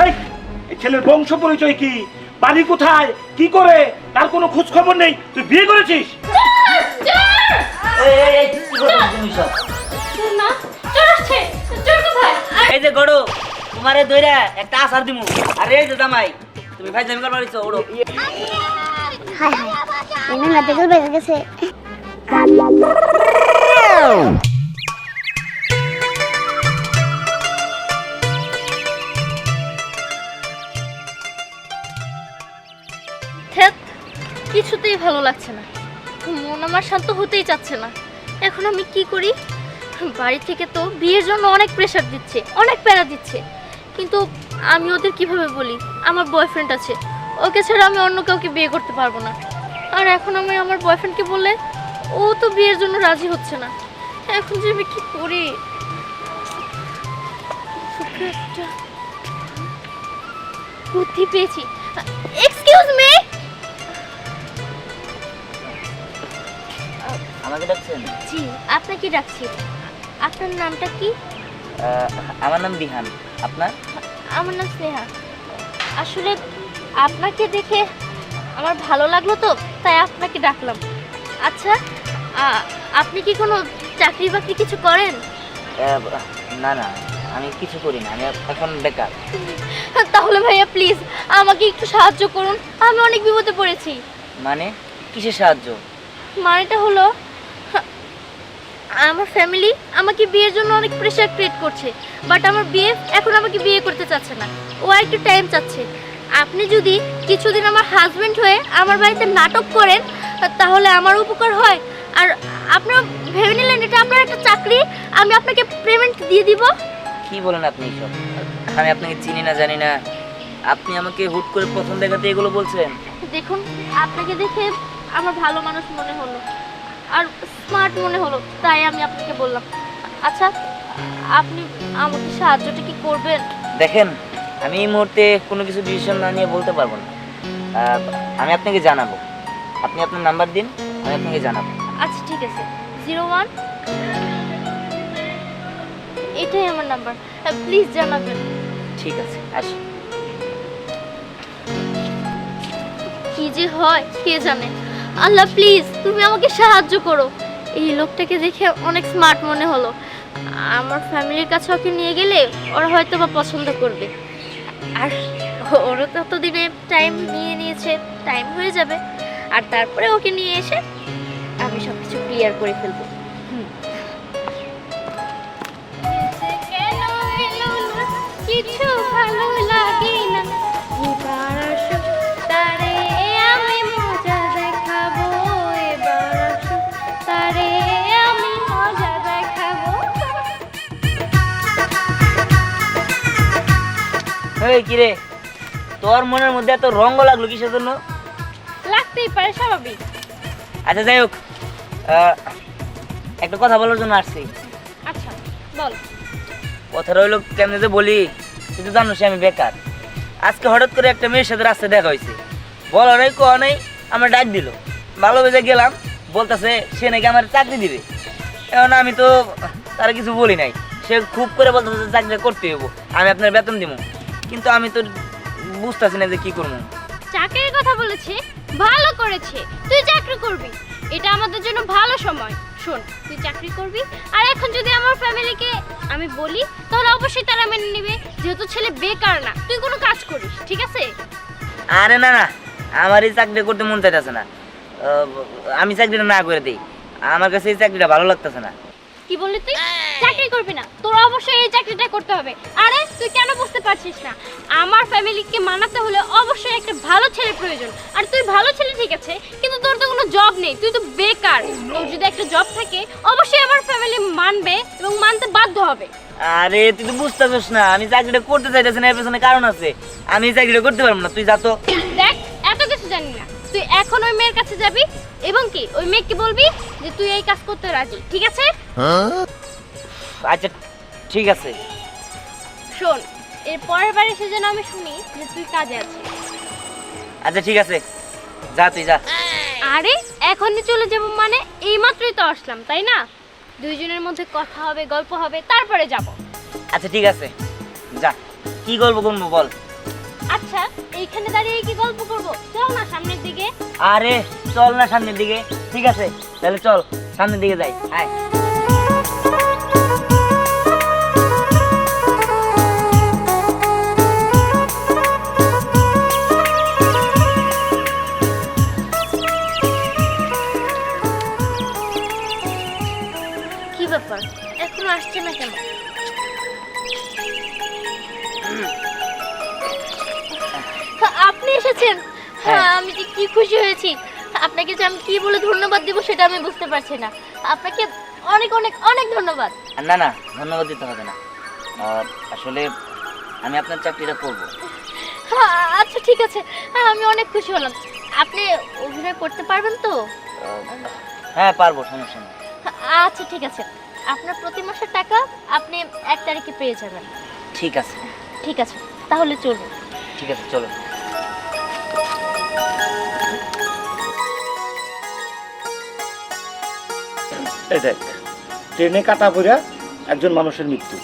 এই এই ছেলের বংশ পরিচয় কি, বাড়ি কোথায়, কি করে, তার কোনো খোঁজ খবর নেই। তুই বিয়ে করেছিস? এই যে গড়ো তোমারে দইরা একটা আসার দিমু। আরে এই যে জামাই তুমি ভাই জমি করবার ইচ্ছা ওড়ো। হাই হাই এনে না দেখল বেজে গেছে। কিছুতেই ভালো লাগছে না, মন আমার শান্ত হতেই চাচ্ছে না। এখন আমি কি করি? বাড়ি থেকে তো বিয়ের জন্য অনেক প্রেশার দিচ্ছে, অনেক প্যারা দিচ্ছে, কিন্তু আমি ওদের কিভাবে বলি আমার বয়ফ্রেন্ড আছে, ওকে ছাড়া আমি অন্য কাউকে বিয়ে করতে পারবো না। আর এখন আমি আমার বয়ফ্রেন্ডকে বললে ও তো বিয়ের জন্য রাজি হচ্ছে না। এখন যে আমি কি করি? বুদ্ধি পেয়েছি। Excuse me. আমাকে ডাকছেন? জি, আপনাকে ডাকছি। আপনার নামটা কি? আমার নাম বিহান। আপনার? আমার নাম স্নেহা। আসলে আপনাকে দেখে আমার ভালো লাগলো তো, তাই আপনাকে ডাকলাম। আচ্ছা, আপনি কি কোনো চাকরি বাকরি কিছু করেন? না না, আমি কিছু করি না, আমি এখন বেকার। তাহলে ভাইয়া প্লিজ আমাকে একটু সাহায্য করুন, আমি অনেক বিপদে পড়েছি। মানে কিসের সাহায্য? মানেটা হলো আমার ফ্যামিলি আমাকে বিয়ের জন্য অনেক প্রেশার ক্রিয়েট করছে, বাট আমার বিয়ে এখন আমাকে বিয়ে করতে চাচ্ছে না, ও একটু টাইম চাচ্ছে। আপনি যদি কিছুদিন আমার হাজবেন্ড হয়ে আমার বাড়িতে নাটক করেন তাহলে আমার উপকার হয়। আর আপনারা ভেবে নিলেন এটা আপনার একটা চাকরি, আমি আপনাকে পেমেন্ট দিয়ে দিব। কি বলেন আপনি সব? আমি আপনাকে চিনি না, জানি না, আপনি আমাকে হুট করে প্রথম দেখাতে এগুলো বলছেন? দেখুন, আপনাকে দেখে আমার ভালো মানুষ মনে হলো আর স্মার্ট মনে হলো, তাই আমি আপনাকে বললাম। আচ্ছা, আপনি আমাকে সাহায্যটা কি করবেন? দেখেন, আমি এই মুহূর্তে কোনো কিছু ডিসিশন না নিয়ে বলতে পারবো না। আমি আপনাকে জানাবো। আপনি আপনার নাম্বার দিন, আমি আপনাকে জানাবো। আচ্ছা ঠিক আছে, 01 এটাই আমার নাম্বার, প্লিজ জানাবেন। ঠিক আছে, আসি। কি যে হয় কে জানে। আল্লাহ প্লিজ তুমি আমাকে সাহায্য করো। এই লোকটাকে দেখে অনেক স্মার্ট মনে হলো, আমার ফ্যামিলির কাছে ওকে নিয়ে গেলে ওরা হয়তো বা পছন্দ করবে। আর ওরও তত দিনে টাইম নিয়েছে, টাইম হয়ে যাবে, আর তারপরে ওকে নিয়ে এসে আমি সব কিছু ক্লিয়ার করে ফেলবো। কিছু ভালো লাগে না, এবার আসো তারে আমি মজা দেখাবো, এবার আসো তারে আমি মজা দেখাবো। এই কি রে, তোর মনের মধ্যে এত রঙ্গ লাগলো কিসের জন্য? লাগতেই পারে, স্বাভাবিক। আচ্ছা যাই হোক, একটা কথা বলার জন্য আসছি। আচ্ছা বল। কথা রইল কেমনে যে বলি, তুই তো জানো আমি বেকার। আজকে হঠাৎ করে একটা মেয়ের সাথে রাস্তায় দেখা হয়েছে, বলা নেই কোয়া নেই, আমার ডাক দিল, ভালোবেসে গেলাম, বলতেছে সে নাকি আমার চাকরি দিবে। এখন আমি তো তার কিছু বলি নাই, সে খুব করে বলতেছে চাকরিটা করতে হবো, আমি আপনার বেতন দিব, কিন্তু আমি তো বুঝতেছি না যে কি করবো। চাকরির কথা বলেছে, ভালো করেছে, তুই চাকরি করবি, এটা আমাদের জন্য ভালো সময়। শোন, তুই চাকরি করবি, আর এখন যদি আমার ফ্যামিলিকে আমি বলি তাহলে অবশ্যই তারা মেনে নেবে, যেহেতু ছেলে বেকার না, তুই কোনো কাজ করিস, ঠিক আছে? আরে না না, আমার এই চাকরিটা করতে মন চাইতেছে না, আমি চাকরিটা না করে দিই, আমার কাছে এই চাকরিটা ভালো লাগতেছে না। কি বললি তুই? চাকরি করবি না? তোর অবশ্যই এই চাকরিটা করতে হবে। আরে তুই কেন বুঝতে পারছিস না? আমার ফ্যামিলিকে মানাতে হলে অবশ্যই একটা ভালো ছেলে প্রয়োজন। আর তুই ভালো ছেলে ঠিক আছে, কিন্তু তোর তো কোনো জব নেই, তুই তো বেকার। তোর যদি একটা জব থাকে অবশ্যই আমার ফ্যামিলি মানবে এবং মানতে বাধ্য হবে। আরে তুই তো বুঝতেছিস না, আমি চাকরিটা করতে চাইতেছি না, এর পেছনে কারণ আছে, আমি এই চাকরিটা করতে পারবো না, তুই যা তো। দেখ, এত কিছু জানি না, তুই এখন ওই মেয়ের কাছে যাবি এবং কি ওই মেয়েকে বলবি যে তুই এই কাজ করতে রাজি, ঠিক আছে? আচ্ছা ঠিক আছে। শোন, এর পরের বার এসে যেন আমি শুনি যে তুই কাজে আছিস। আচ্ছা ঠিক আছে, যা তুই যা। আরে এখনই চলে যাব মানে? এইমাত্রই তো আসলাম, তাই না? দুইজনের মধ্যে কথা হবে, গল্প হবে, তারপরে যাব। আচ্ছা ঠিক আছে, যা। কি গল্প করবো বল? আচ্ছা এইখানে দাঁড়িয়ে কি গল্প করবো, চল না সামনের দিকে। আরে চল না সামনের দিকে। ঠিক আছে তাহলে চল সামনের দিকে যাই। আয়। কি ব্যাপার এখনো আসছে না কেন? আপনি এসেছেন? হ্যাঁ আমি যে কি খুশি হয়েছি। আপনাকে যে আমি কি বলে ধন্যবাদ দিব সেটা আমি বুঝতে পারছি না। আপনাকে অনেক অনেক অনেক ধন্যবাদ। না না ধন্যবাদ দিতে হবে না। আসলে আমি আপনার চাকরিটা করব। আচ্ছা ঠিক আছে, আমি অনেক খুশি হলাম। আপনি অভিনয় করতে পারবেন তো? হ্যাঁ পারবো, সমস্যা নেই। আচ্ছা ঠিক আছে, আপনার প্রতি মাসের টাকা আপনি 1 তারিখে পেয়ে যাবেন। ঠিক আছে। ঠিক আছে তাহলে চলুন। ঠিক আছে চলো। এই দেখ, ট্রেনে কাটা পড়া একজন মানুষের মৃত্যু।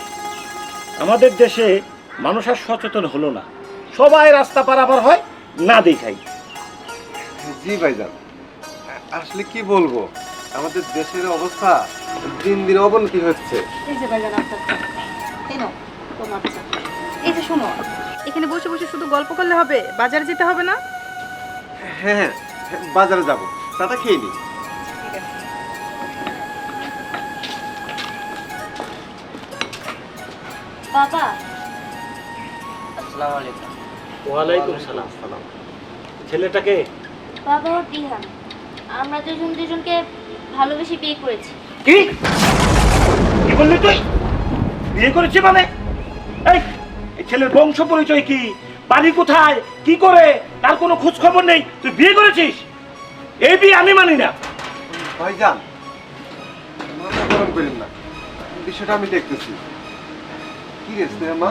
আমাদের দেশে মানুষ আর সচেতন হলো না, সবাই রাস্তা পারাপার হয় না দেখাই। জি ভাইজান, আসলে কি বলবো, আমাদের দেশের অবস্থা দিন দিন অবনতি হচ্ছে। এই যে ভাইজান আপনার চা। এই নাও তোমার চা। এই যে শোনো, এখানে বসে বসে শুধু গল্প করলে হবে? বাজারে যেতে হবে না? হ্যাঁ হ্যাঁ, বাজারে যাব, চাটা খেয়ে নি। ঠিক আছে। বাবা আসসালামু আলাইকুম। ওয়ালাইকুম সালাম। ছেলেটাকে বাবা ওর বিহান, আমরা দুজন দুজনকে ভালোবেসে বিয়ে করেছি। কি কি বললি তুই? বিয়ে করেছি মানে? এই এই ছেলের বংশ পরিচয় কি, বাড়ি কোথায়, কি করে, তার কোনো খোঁজ খবর নেই, তুই বিয়ে করেছিস? এই বিয়ে আমি মানি না। ভাইজান মাথা গরম করেন না, বিষয়টা আমি দেখতেছি। কি রে স্নেহা,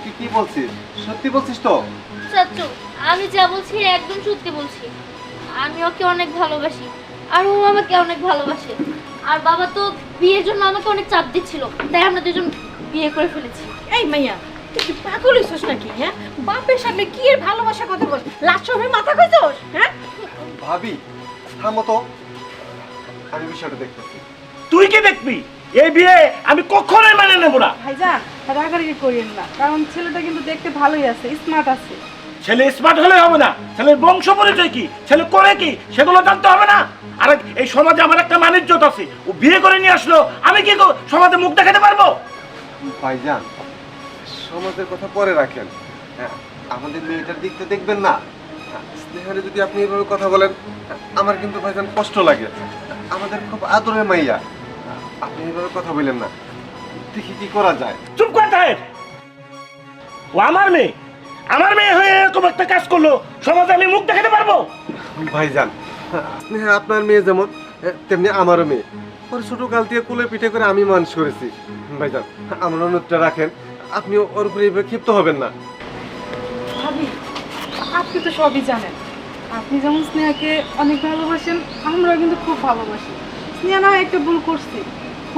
তুই কি বলছিস? সত্যি বলছিস তো? চাচু আমি যা বলছি একদম সত্যি বলছি। আমি ওকে অনেক ভালোবাসি আর ও আমাকে অনেক ভালোবাসে। আর বাবা তো বিয়ের জন্য আমাকে অনেক চাপ দিচ্ছিল, তাই আমরা দুজন বিয়ে করে ফেলেছি। এই মাইয়া, তুই কি পাগল হইছস নাকি? হ্যাঁ, বাপের সামনে কি এর ভালোবাসা কথা বল? লাজ শরমে মাথা কইছস? হ্যাঁ, ভাবি থামো তো, আমি বিষয়টা দেখতেছি। তুই কি দেখবি? এই বিয়ে আমি কখনোই মেনে নেব না। ভাইজান রাগারাগি করিয়েন না, কারণ ছেলেটা কিন্তু দেখতে ভালোই আছে, স্মার্ট আছে। ছেলে স্মার্ট হলে হবে না, ছেলের বংশ পরিচয় কি, ছেলে করে কি, সেগুলো জানতে হবে না? আর এই সমাজে আমার একটা মানিজ্যত আছে, ও বিয়ে করে নিয়ে আসলো, আমি কি সমাজে মুখ দেখাতে পারবো? ভাইজান সমাজের কথা পরে রাখেন, হ্যাঁ, আমাদের মেয়েটার দিকটা দেখবেন না? স্নেহারে যদি আপনি এভাবে কথা বলেন, আমার কিন্তু ভাইজান কষ্ট লাগে। আমাদের খুব আদরের মাইয়া, আপনি এভাবে কথা বললেন না, দেখি কি করা যায়। চুপ কর তাহের। ও আমার মেয়ে, আমার মেয়ে হয়ে এরকম একটা কাজ করলো, সমাজে আমি মুখ দেখাতে পারবো? ভাইজান স্নেহা আপনার মেয়ে যেমন, তেমনি আমারও মেয়ে। ওর ছোট কাল থেকে কোলে পিঠে করে আমি মানুষ করেছি। ভাইজান আমার অনুরোধটা রাখেন, আপনি ওর উপরে এভাবে ক্ষিপ্ত হবেন না। ভাবি আপনি তো সবই জানেন, আপনি যেমন স্নেহাকে অনেক ভালোবাসেন, আমরাও কিন্তু খুব ভালোবাসি। স্নেহা না একটা ভুল করছি,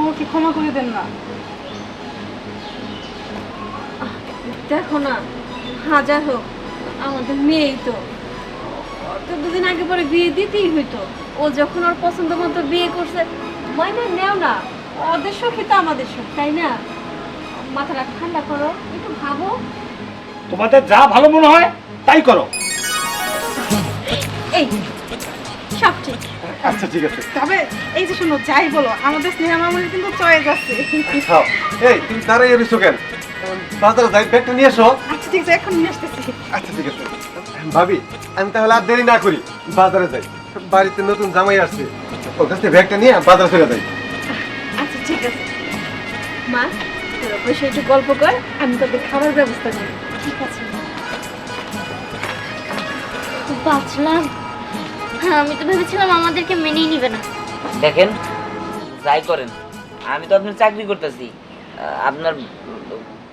ওকে ক্ষমা করে দেন না। দেখো না, হাজার হোক আমাদের মেয়েই তো, তো দুদিন আগে পরে বিয়ে দিতেই হইতো। ও যখন ওর পছন্দ মতো বিয়ে করছে, মাইনা নেও না, ওদের সুখই তো আমাদের সুখ, তাই না? মাথাটা ঠান্ডা করো, একটু ভাবো। তোমাদের যা ভালো মনে হয় তাই করো। এই সব ঠিক। আচ্ছা ঠিক আছে। তবে এই যে শোনো, যাই বলো আমাদের স্নেহা মামুনি কিন্তু চয়েস আছে। আচ্ছা, এই তুমি দাঁড়াই এসো কেন? বাজারে যাই, ব্যাগটা নিয়ে এসো। আচ্ছা ঠিক আছে, এখন নিয়ে আসতেছি। আচ্ছা ঠিক আছে ভাবি, আমি তাহলে আর দেরি না করি, বাজারে যাই। বাড়িতে নতুন জামাই আসছে, ওর কাছ থেকে ব্যাগটা নিয়ে বাজারে চলে যাই। আচ্ছা ঠিক আছে মা, তোরা বসে একটু গল্প কর, আমি তোদের খাবার ব্যবস্থা করি। ঠিক আছে বাঁচলাম। হ্যাঁ আমি তো ভেবেছিলাম আমাদেরকে মেনেই নিবে না। দেখেন যাই করেন, আমি তো আপনার চাকরি করতেছি, আপনার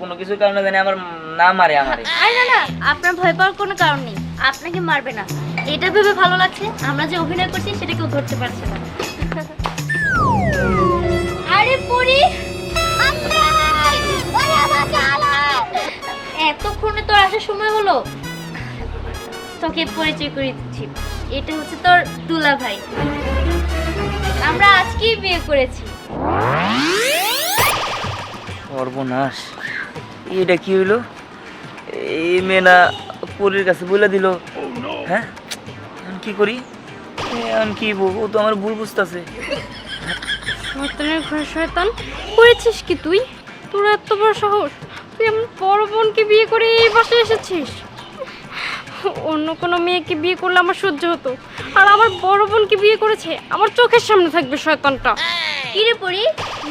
কোনো কিছুর কারণে জানি আমার না মারে আমারে। আরে না না, আপনার ভয় পাওয়ার কোনো কারণ নেই, আপনাকে মারবে না। এটা ভেবে ভালো লাগছে, আমরা যে অভিনয় করছি সেটা কেউ ধরতে পারছে না। আরে পরি এতক্ষণে তোর আসার সময় হলো। তোকে পরিচয় করে দিচ্ছি, এটা হচ্ছে তোর দুলা ভাই। আমরা আজকেই বিয়ে করেছি। সর্বনাশ, এটা কি হইলো? এই মেয়েনা পরীর কাছে বলে দিল। হ্যাঁ, এখন কি করি? এখন কি ও তো আমার ভুল বুঝতেছে। শয়তানের ঘরে শয়তান করেছিস কি তুই? তোর এত বড় সাহস, তুই আমার বড় বোনকে বিয়ে করে এই বাসায় এসেছিস। অন্য কোনো মেয়েকে বিয়ে করলে আমার সহ্য হতো, আর আমার বড় বোনকে বিয়ে করেছে, আমার চোখের সামনে থাকবে শয়তানটা। কি রে পরি,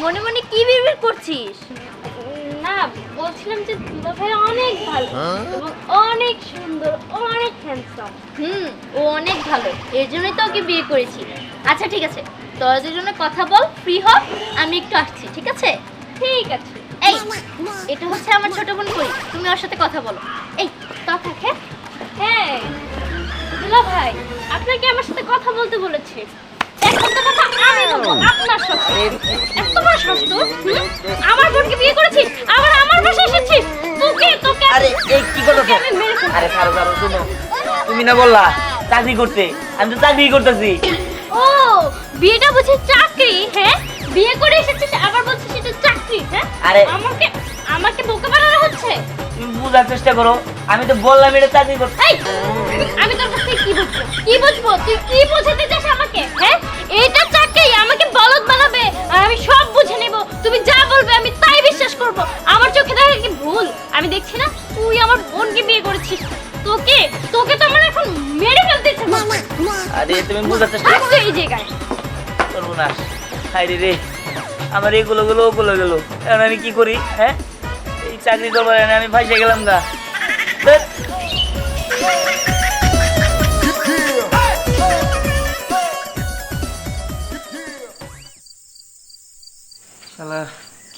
মনে মনে কি বিড়বিড় করছিস? না, বলছিলাম যে দুলা ভাই অনেক ভালো এবং অনেক সুন্দর, অনেক হ্যান্ডসাম। ও অনেক ভালো, এর জন্যই তো ওকে বিয়ে করেছি। আচ্ছা ঠিক আছে, তোরা দুজনে কথা বল, ফ্রি হ, আমি একটু আসছি। ঠিক আছে? ঠিক আছে। এই, এটা হচ্ছে আমার ছোট বোন পরি, তুমি ওর সাথে কথা বলো। এই তা থাকে। হ্যাঁ দুলা ভাই, আপনাকে আমার সাথে কথা বলতে বলেছে। এখন তো কথা আমি বলবো আপনার সাথে। এত বড় সাহস তোর? আমার বোনকে বিয়ে করেছিস, আবার আমার বাসায় এসেছিস। তোকে আরে এই কি করছো? আমি মেরে ফেলবো। আরে ছাড়ো ছাড়ো, শুনো, তুমি না বললা চাকরি করতে, আমি তো চাকরি করতেছি। ও, বিয়েটা বুঝি চাকরি? হ্যাঁ, বিয়ে করে এসেছিস আবার বলছিস এটা চাকরি? হ্যাঁ, আরে আমাকে বোকা বানানো হচ্ছে। তুমি বোঝার চেষ্টা করো, আমি তো বললাম এটা চাকরি করতে। এই, আমি তোর কাছ থেকে কি বুঝবো? কি বুঝবো? তুই কি বোঝাতে চাস আমাকে? হ্যাঁ, এটা চাকরি, আমাকে বলদ বানাবে আর আমি সব বুঝে নেব। তুমি যা বলবে আমি তাই বিশ্বাস করব। আমার চোখে দেখা কি ভুল? আমি দেখছি না তুই আমার বোনকে বিয়ে করেছিস। তোকে তো আমার এখন মেরে ফেলতে ইচ্ছে করছে। আরে তুমি বোঝার চেষ্টা থাক তুই এই জায়গায়। করবো না। হাইরে রে, আমার এইগুলো ওগুলো গেল, এখন আমি কি করি? হ্যাঁ, এই চাকরি করবার না আমি ফাঁসে গেলাম গা। ধ্যাৎ। শালা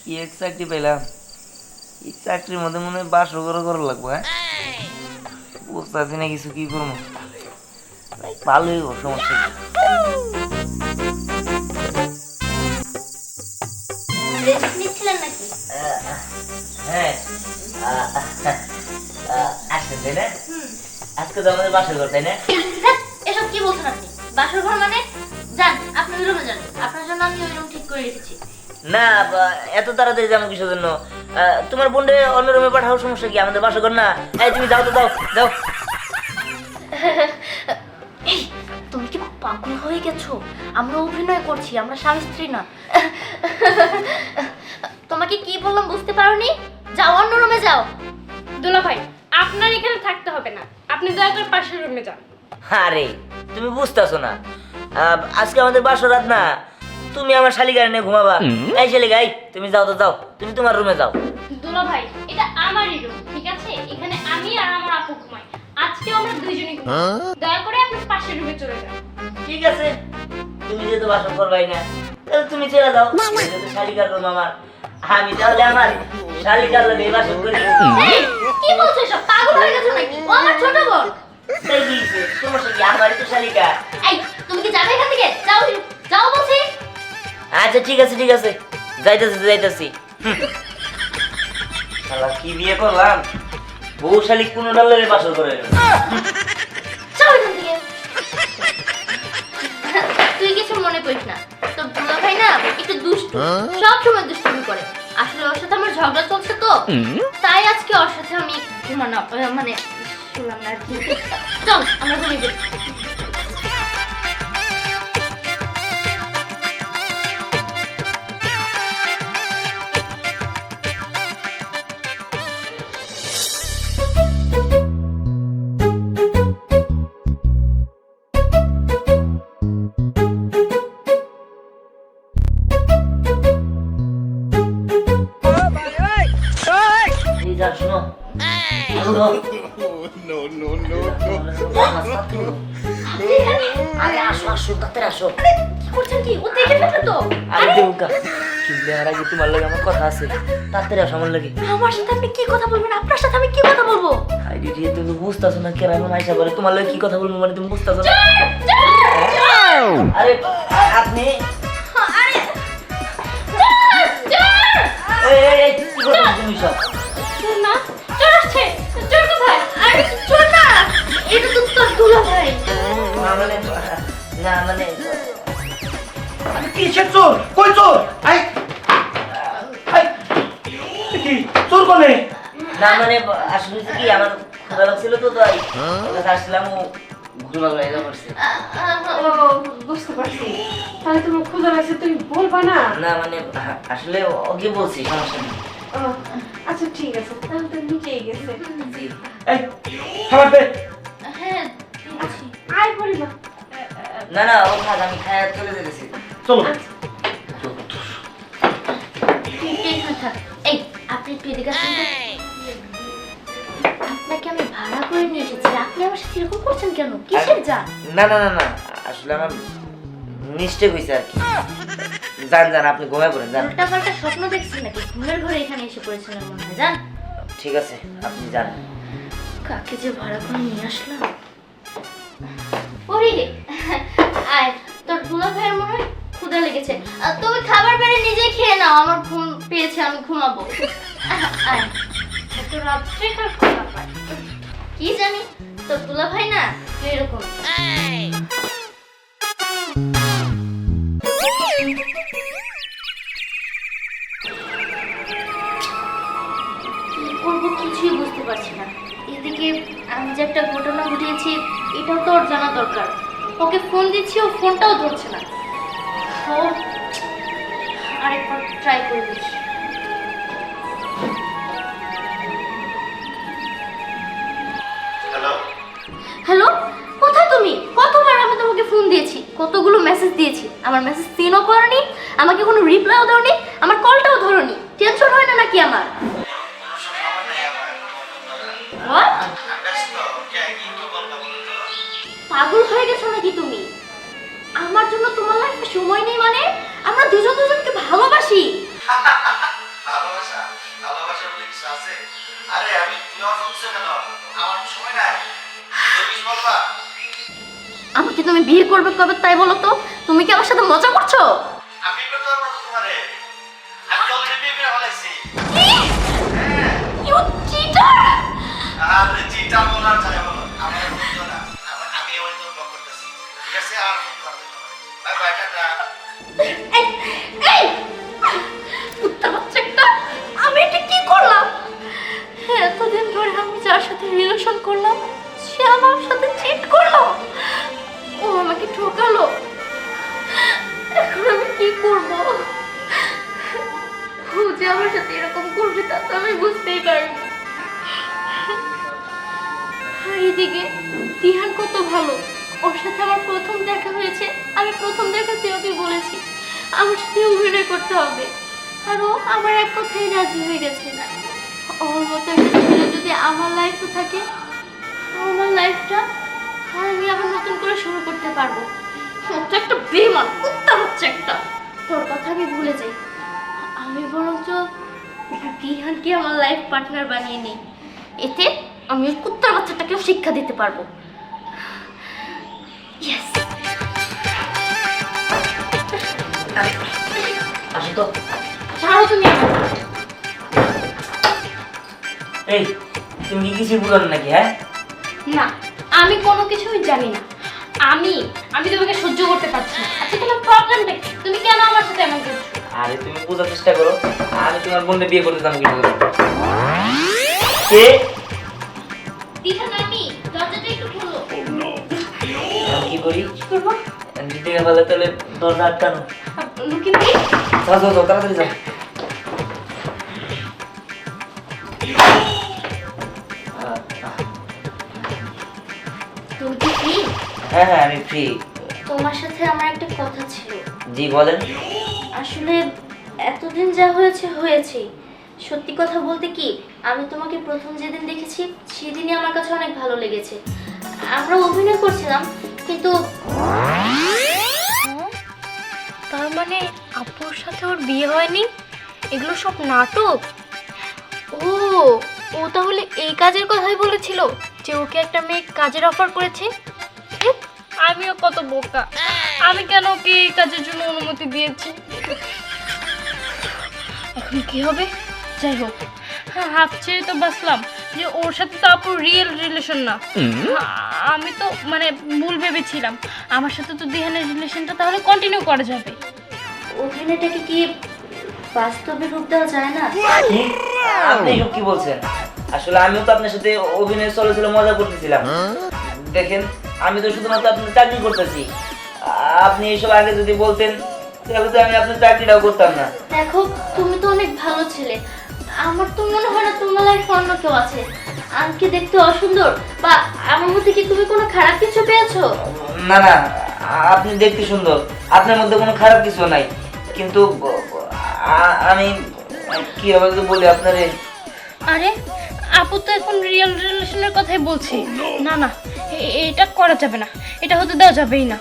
কি এক চাকরি পেলাম, এই চাকরির মধ্যে মনে হয় বাসও করা লাগবো। হ্যাঁ, বুঝতেছি না কিছু, কি করবো। ভালোই হোক, সমস্যা নেই। নিচ্ছিলেন নাকি? হ্যাঁ, আসছেন তাই না? আজকে তো আমাদের বাসর ঘর, তাই না? এসব কি বলছেন আপনি? বাসর ঘর মানে? যান, আপনি ওই রুমে যান, আপনার জন্য আমি ওই রুম ঠিক করে রেখেছি। না, এত তাড়াতাড়ি যাবো কিসের জন্য? তোমার বোনরে অন্য রুমে পাঠাও, সমস্যা কি? আমাদের বাসর ঘর না। এই তুমি যাও তো, যাও। এই, তুমি কি পাগল হয়ে গেছো? আমরা অভিনয় করছি, আমরা স্বামী স্ত্রী না। তোমাকে কি বললাম বুঝতে পারোনি? যাও, অন্য রুমে যাও। দুলা ভাই, আপনার এখানে থাকতে হবে না, আপনি দয়া করে পাশের রুমে যান। আরে তুমি বুঝতেছো না, আজকে আমাদের বাসর রাত না, তুমি আমার শালিকা নিয়ে ঘুমাবা। এই শালিকা, তুমি যাও তো, যাও, তুমি তোমার রুমে যাও। দুলা ভাই, এটা আমারই রুম, ঠিক আছে? এখানে আমি আর আমার আপু ঘুমাই। আজকে আমরা দুইজনই ঘুমাই। দয়া করে আপনি পাশের রুমে চলে যান। ঠিক আছে, তুমি যেহেতু বাসর করবাই না, তাহলে তুমি চলে যাও। যেহেতু শালিকার রুম আমার, আমি তাহলে আমার শালিকার লোকে বাসর করি। এই, কি বলছো এসব? পাগল হয়ে গেছো নাকি? ও আমার ছোট বোন। তাই কি হইছে? সমস্যা কি? আমারই তো শালিকা। এই, তুমি কি যাবে এখান থেকে? যাও, যাও বলছি। আচ্ছা ঠিক আছে, যাইতাছি। শালা কি বিয়ে করলাম, বউ শালিক কোনো ডালের বাসর করে না। যাও এখান থেকে। তুই কিছু মনে করিস না, তো দুলা ভাই না একটু দুষ্টু, সব সময় দুষ্টুমি করে। আসলে ওর সাথে আমার ঝগড়া চলছে তো, তাই আজকে ওর সাথে আমি মানে শুনলাম না আর কি। চল আমরা ঘুমিয়ে পড়ি। এই যা, শোনো। আরে আসো, তাড়াতাড়ি আসো। কি করছেন কি? ও দেখে ফেলবে তো। আরে দেবুকা, কিন্তু আর আগে তোমার লাগে আমার কথা আছে, তাড়াতাড়ি আসো আমার লাগে। আমার সাথে আপনি কি কথা বলবেন? আপনার সাথে আমি কি কথা বলবো? আইডি দিয়ে তুমি বুঝতেছো না, কেন আমি আইসা করে তোমার লাগে কি কথা বলবো, মানে তুমি বুঝতেছো না। আরে আপনি আরে এই কি করছো তুমি সব? না, চল চোর আসছে। চোর কোথায়? আরে চোর না, এটা তো তোর দুলা ভাই। না মানে না মানে আরে কিসের চোর? কই চোর? আই আই কি চোর কোনে? না মানে আসলে হচ্ছে কি আমার ক্ষুধা লাগছিল তো তাই ওর কাছে আসলাম ও ঘুরবা করে এটা করছে। ও বুঝতে পারছি, তাহলে তোমার ক্ষুধা লাগছে, তুমি বলবা না? না মানে আসলে ওকে বলছি, সমস্যা নেই। ও, আচ্ছা ঠিক আছে, তাহলে তো মিটেই গেছে। জি এই খাবার দে। হ্যাঁ দিচ্ছি। আয় পরিবা। না না ও থাক, আমি খায় চলে যেতেছি। চলো। তুই এখানে থাক। এই আপনি একটু এদিকে আসুন তো। আপনাকে আমি ভাড়া করে নিয়ে এসেছি, আপনি আমার সাথে এরকম করছেন কেন? কিসের যা? না না না না আসলে আমার মিস্টেক হয়েছে আর কি। যান যান, আপনি ঘুমায় পড়েন, যান। উল্টা পাল্টা স্বপ্ন দেখছেন নাকি? ঘুমের ঘরে এখানে এসে পড়েছেন মনে হয়। যান। ঠিক আছে আপনি যান। কাকে যে ভাড়া করে নিয়ে আসলাম। ওরে আয়, তোর দুলা ভাইয়ের মনে হয় ক্ষুধা লেগেছে। তুমি খাবার বেড়ে নিজেই খেয়ে নাও, আমার ঘুম পেয়েছে, আমি ঘুমাবো। আয়, এত রাত্রে কার ক্ষুধা পায়? কি জানি, তোর দুলা ভাই না এরকম। কি করবো কিছুই বুঝতে পারছি না। এদিকে আমি যে একটা ঘটনা ঘটিয়েছি এটাও তো ওর জানা দরকার। ওকে ফোন দিচ্ছি, ও ফোনটাও ধরছে না। ও আরেকবার ট্রাই করে দিচ্ছি। হ্যালো, হ্যালো, কোথায় তুমি? কতবার আমি তোমাকে ফোন দিয়েছি, কতগুলো মেসেজ দিয়েছি, আমার মেসেজ সিনও করনি, আমাকে কোনো রিপ্লাইও দাওনি, আমার কলটাও ধরোনি। টেনশন হয় না নাকি আমার? What? পাগল হয়ে গেছো নাকি তুমি? আমার জন্য তোমার লাইফে সময় নেই মানে? আমরা দুজন দুজনকে ভালোবাসি। ভালোবাসা ভালোবাসা বলে কিছু আছে? আরে আমি তুমি আমার ফোন কেন? আমার সময় নাই, তুমি বলবা। আমাকে তুমি বিয়ে করবে কবে তাই বলো তো? তুমি কি আমার সাথে মজা করছো? আমি করতে পারবো না তোমারে, আমি তো অলরেডি বিয়ে করে ফেলাইছি। You cheater! আরে চিটা বলার চাই বলো, আমার বুঝছো না, আমি ওই তো ব্লক করতেছি। ঠিক আছে, আর ফোন করতে হবে। Bye bye, tata. এই এই কুত্তা বাচ্চা একটা! আমি এটা কি করলাম? এতদিন ধরে আমি যার সাথে রিলেশন করলাম সে আমার সাথে চিট করলো, ও আমাকে ঠকালো। এখন আমি কি করব? ও যে আমার সাথে এরকম করবে তা তো আমি বুঝতেই পারিনি। আর এদিকে তিহান কত ভালো, ওর সাথে আমার প্রথম দেখা হয়েছে, আমি প্রথম দেখাতে ওকে বলেছি আমার সাথে অভিনয় করতে হবে, আর ও আমার এক কথাই রাজি হয়ে গেছে। ওর মতো একটা ছেলে যদি আমার লাইফে থাকে, আমার লাইফটা আমি আবার নতুন করে শুরু করতে পারবো। ও তো একটা বেমান, কুত্তা হচ্ছে একটা। তোর কথা আমি ভুলে যাই, আমি বরঞ্চ তিহানকে আমার লাইফ পার্টনার বানিয়ে নিই, এতে আমি ওই কুত্তার বাচ্চাটাকেও শিক্ষা দিতে পারবো। ইয়েস। আসি তো। ছাড়ো তুমি আমাকে। এই তুমি কি কিছু বুঝো নাকি? হ্যাঁ না, আমি কোনো কিছুই জানি না। আমি তোমাকে সহ্য করতে পারছি না। আচ্ছা তোমার প্রবলেমটা কি? তুমি কেন আমার সাথে এমন করছো? আরে তুমি বোঝার চেষ্টা করো, আমি তোমার বোনকে বিয়ে করতে চাই কিন্তু কে? দিশান, আমি দরজাটা একটু খোলো। আমি কি করি? কি করবো? দিতে গেলে তাহলে দরজা আটকানো। লুকিয়ে দিই? যাও যাও যাও, তাড়াতাড়ি যাও। তুমি কি ফ্রি? হ্যাঁ হ্যাঁ আমি ফ্রি। তোমার সাথে আমার একটা কথা ছিল। জি বলেন। আসলে এতদিন যা হয়েছে হয়েছে, সত্যি কথা বলতে কি, আমি তোমাকে প্রথম যেদিন দেখেছি সেদিনই আমার কাছে অনেক ভালো লেগেছে। আমরা অভিনয় করছিলাম কিন্তু তার মানে আপুর সাথে ওর বিয়ে হয়নি, এগুলো সব নাটক। ও ও তাহলে এই কাজের কথাই বলেছিল যে ওকে একটা মেয়ে কাজের অফার করেছে। আমিও কত বোকা, আমি কেন ওকে এই কাজের জন্য অনুমতি দিয়েছি? এখন কি হবে? যাই হোক, হ্যাঁ হাফ ছেড়ে তো বাঁচলাম, যে ওর সাথে তো আপুর রিয়েল রিলেশন না। আমি তো মানে ভুল ভেবেছিলাম। আমার সাথে তো দিহানের রিলেশনটা তাহলে কন্টিনিউ করা যাবে। অভিনয়টাকে কি বাস্তবে রূপ দেওয়া যায় না? কি? আপনি এসব কি বলছেন? আসলে আমিও তো আপনার সাথে অভিনয় চলেছিল, মজা করতেছিলাম। দেখেন, আমি তো শুধুমাত্র আপনার চাকরি করতেছি। আপনি এসব আগে যদি বলতেন তাহলে তো আমি আপনার চাকরিটাও করতাম না। দেখো, তুমি তো অনেক ভালো ছেলে। আমার তো মনে হয় না তোমার লাইফে অন্য কেউ আছে। আমি কি দেখতে অসুন্দর বা আমার মধ্যে কি তুমি কোনো খারাপ কিছু পেয়েছো? না না, আপনি দেখতে সুন্দর, আপনার মধ্যে কোনো খারাপ কিছু নাই। কিন্তু আমি কিভাবে তো বলি আপনারে। আরে আপু তো এখন রিয়েল রিলেশনের কথাই বলছি। না না, এটা করা যাবে না, এটা হতে দেওয়া যাবেই না।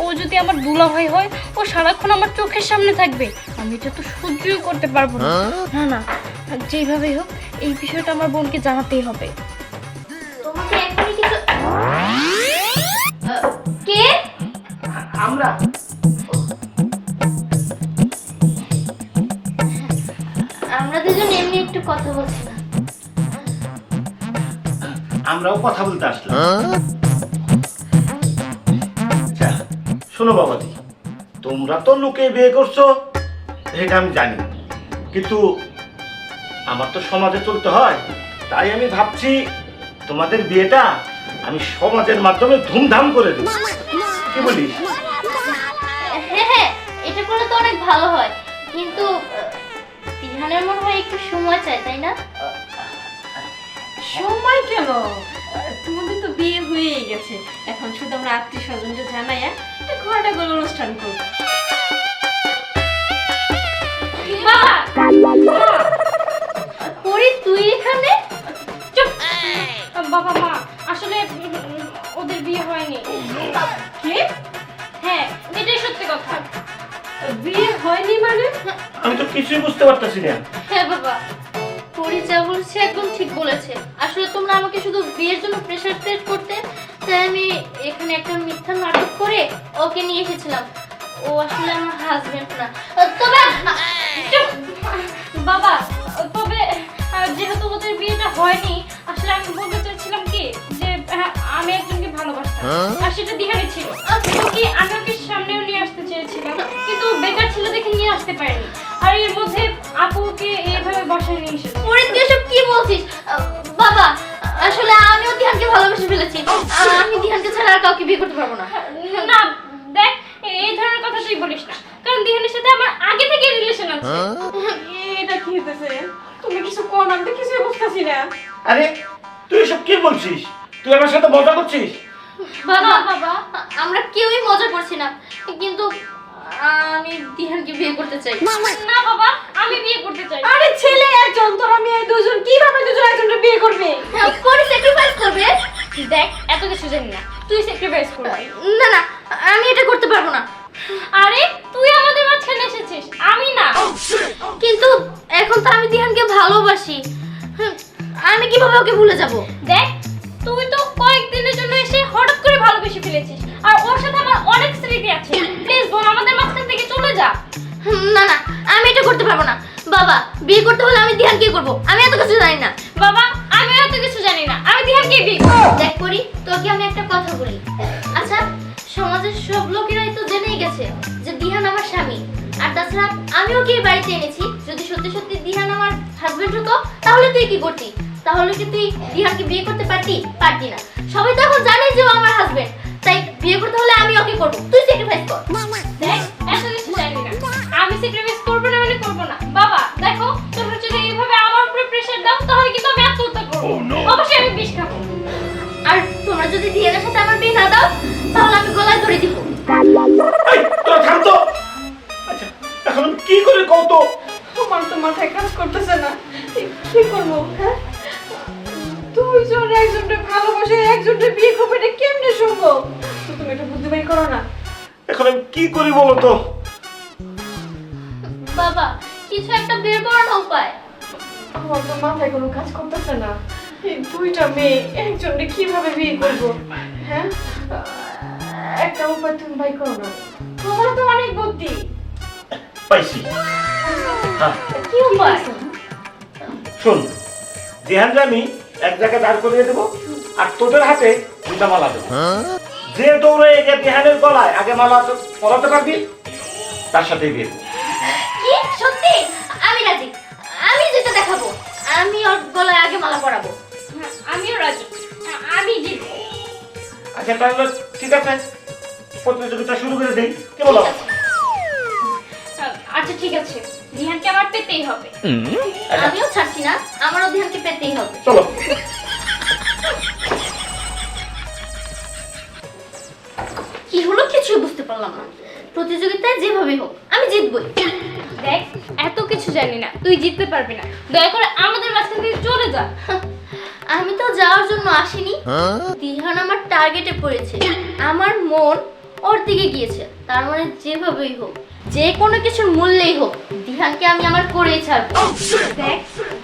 ও যদি আমার দুলাভাই হয়, ও সারাক্ষণ আমার চোখের সামনে থাকবে, আমি এটা তো সহ্যই করতে পারবো না। না না, যেইভাবেই হোক এই বিষয়টা আমার বোনকে জানাতেই হবে। তোমাকে এখনই কিছু কে? আমরা আমরা দুজন এমনি একটু কথা বলছিলাম। আমরাও কথা বলতে আসলাম। আচ্ছা শোনো বাবাজি, তোমরা তো লোকে বিয়ে করছো এটা আমি জানি, কিন্তু আমার তো সমাজে চলতে হয়, তাই আমি ভাবছি তোমাদের বিয়েটা আমি সমাজের মাধ্যমে ধুমধাম করে দেব। কি বলিস? হ্যাঁ হ্যাঁ, এটা করলে তো অনেক ভালো হয়, কিন্তু দিহানের মনে হয় একটু সময় চাই, তাই না? সময় কেন? তোমাদের তো বিয়ে হয়েই গেছে, এখন শুধু আমরা আত্মীয় স্বজনকে জানাই একটা ঘরটা গোল অনুষ্ঠান করবো। পরি তুই এখানে? চুপ! বাবা মা, আসলে ওদের বিয়ে হয়নি। কি? হ্যাঁ, এটাই সত্যি কথা। বিয়ে হয়নি মানে? আমি তো কিছুই বুঝতে পারতেছি না। হ্যাঁ বাবা, পরি যা বলছে একদম ঠিক বলেছে। আসলে তোমরা আমাকে শুধু বিয়ের জন্য প্রেশার ক্রিয়েট করতে, তাই আমি এখানে একটা মিথ্যা নাটক করে ওকে নিয়ে এসেছিলাম। ও আসলে আমার হাজবেন্ড না। তবে চুপ! বাবা, তবে যেহেতু ওদের বিয়েটা হয়নি, আসলে আমি বলতে চাইছিলাম কি যে আমি একজনকে ভালোবাসতাম, আর সেটা দিহানি ছিল। কি আমি ওকে সামনেও নিয়ে আসতে চেয়েছিলাম, কিন্তু বেকার ছিল দেখে নিয়ে আসতে পারিনি। আর এর মধ্যে আপুকে এইভাবে বাসায় নিয়ে এসেছে। পরি তুই এসব কি বলছিস? বাবা, আসলে আমিও দিহানকে ভালোবেসে ফেলেছি। আমি দিহানকে ছাড়া আর কাউকে বিয়ে করতে পারবো না। না দেখ, এই ধরনের কথা তুই বলিস না, কারণ দিহানের সাথে আমার আগে থেকে রিলেশন আছে। এটা কি হইতেছে? তুমি কিছু কোন, আমি তো কিছুই বুঝতেছি না। আরে তুই এসব কি বলছিস? তুই আমার সাথে মজা করছিস? বাবা বাবা, আমরা কেউই মজা করছি না, কিন্তু আমি দিহানকে বিয়ে করতে চাই। না বাবা, আমি বিয়ে করতে চাই। আরে ছেলে একজন, তোরা মেয়ে দুজন, কিভাবে দুজন একজনকে বিয়ে করবে? পরি স্যাক্রিফাইস করবে? দেখ, এত কিছু জানি না, তুই স্যাক্রিফাইস করবি। না না, আমি এটা করতে পারবো না। আরে তুই আমাদের মাঝখানে এসেছিস, আমি না। কিন্তু এখন তো আমি দিহানকে ভালোবাসি। আমি কিভাবে ওকে ভুলে যাব? দেখ, তুই তো কয়েকদিনের জন্য এসে হঠাৎ করে ভালোবেসে ফেলেছিস, আর ওর সাথে আমার অনেক স্মৃতি আছে। প্লিজ বোন, আমাদের মাঝখান থেকে চলে যা। না না, আমি এটা করতে পারবো না। বাবা, বিয়ে করতে হলে আমি দিহানকে করব। আমি এত কিছু জানি না। বাবা, আমি এত কিছু জানি না, আমি দিহানকে বিয়ে করব। দেখ করি, তোকে আমি একটা কথা বলি। আচ্ছা, সমাজের সব লোকেরাই তো জেনেই গেছে যে দিহান আমার স্বামী, আর তাছাড়া আমি ওকে এই বাড়িতে এনেছি। যদি সত্যি সত্যি দিহান আমার হাজবেন্ড হতো, তাহলে তুই কি করতি? তাহলে কি তুই দিহানকে বিয়ে করতে পারতি? পারতি না। সবাই তো এখন জানে যে ও আমার হাজবেন্ড, তাই বিয়ে করতে হলে আমি ওকে করব। তুই স্যাক্রিফাইস কর। দেখ, এত কিছু জানি না, আমি স্যাক্রিফাইস করব না মানে করব না। বাবা দেখো, তোমরা যদি এইভাবে আমার উপরে প্রেসার দাও, তাহলে কিন্তু আমি আত্মহত্যা করব। অবশ্যই আমি বিষ খাবো। আর তোমরা যদি দিহানের সাথে আমার বিয়ে না দাও, তাহলে আমি গলায় ধরে দিব। এই তোরা থাম তো। আচ্ছা এখন আমি কি করে কও তো? আমার তো মাথায় কাজ করতেছে না, কি করবো? হ্যাঁ, দুইজন একজনকে ভালোবাসে, একজনকে বিয়ে করবে, এটা কেমনে সম্ভব? তো তুমি এটা বুদ্ধি বাই করো না। এখন আমি কি করি বলো তো? বাবা, কিছু একটা বের করার উপায়। আমার তো মাথায় কোনো কাজ করতেছে না। এই দুইটা মেয়ে একজনকে কিভাবে বিয়ে করবো? হ্যাঁ, একটা উপায় তুমি বাই করো না। তোমার তো অনেক বুদ্ধি। পাইছি। হ্যাঁ কি উপায়? শোন, দিহানকে আমি এক জায়গায় দাঁড় করিয়ে দেবো আর তোদের হাতে দুটা মালা দেবো। যে দৌড়ে গিয়ে দিহানের গলায় আগে মালা পরাতে পারবি তার সাথে বিয়ে দেবো। কি সত্যি? আমি রাজি, আমি যেটা দেখাবো, আমি ওর গলায় আগে মালা পরাবো। আমিও রাজি, আমি জিতবো। আচ্ছা তাহলে ঠিক আছে, প্রতিযোগিতা শুরু করে দিই, কি বলো? আচ্ছা ঠিক আছে, দিহানকে আমার পেতেই হবে। আমিও ছাড়ছি না, আমারও ধ্যানকে পেতেই হবে। চলো। কি হলো কিছু বুঝতে পারলাম না। প্রতিযোগিতায় যেভাবে হোক আমি জিতবই। দেখ, এত কিছু জানি না, তুই জিততে পারবি না। দয়া করে আমাদের মাঝখান থেকে চলে যা। আমি তো যাওয়ার জন্য আসিনি, দিহান আমার টার্গেটে পড়েছে, আমার মন ওর দিকে গিয়েছে। তার মানে যেভাবেই হোক, যে কোনো কিছুর মূল্যেই হোক, দিহানকে আমি আমার করেই ছাড়বো। দেখ,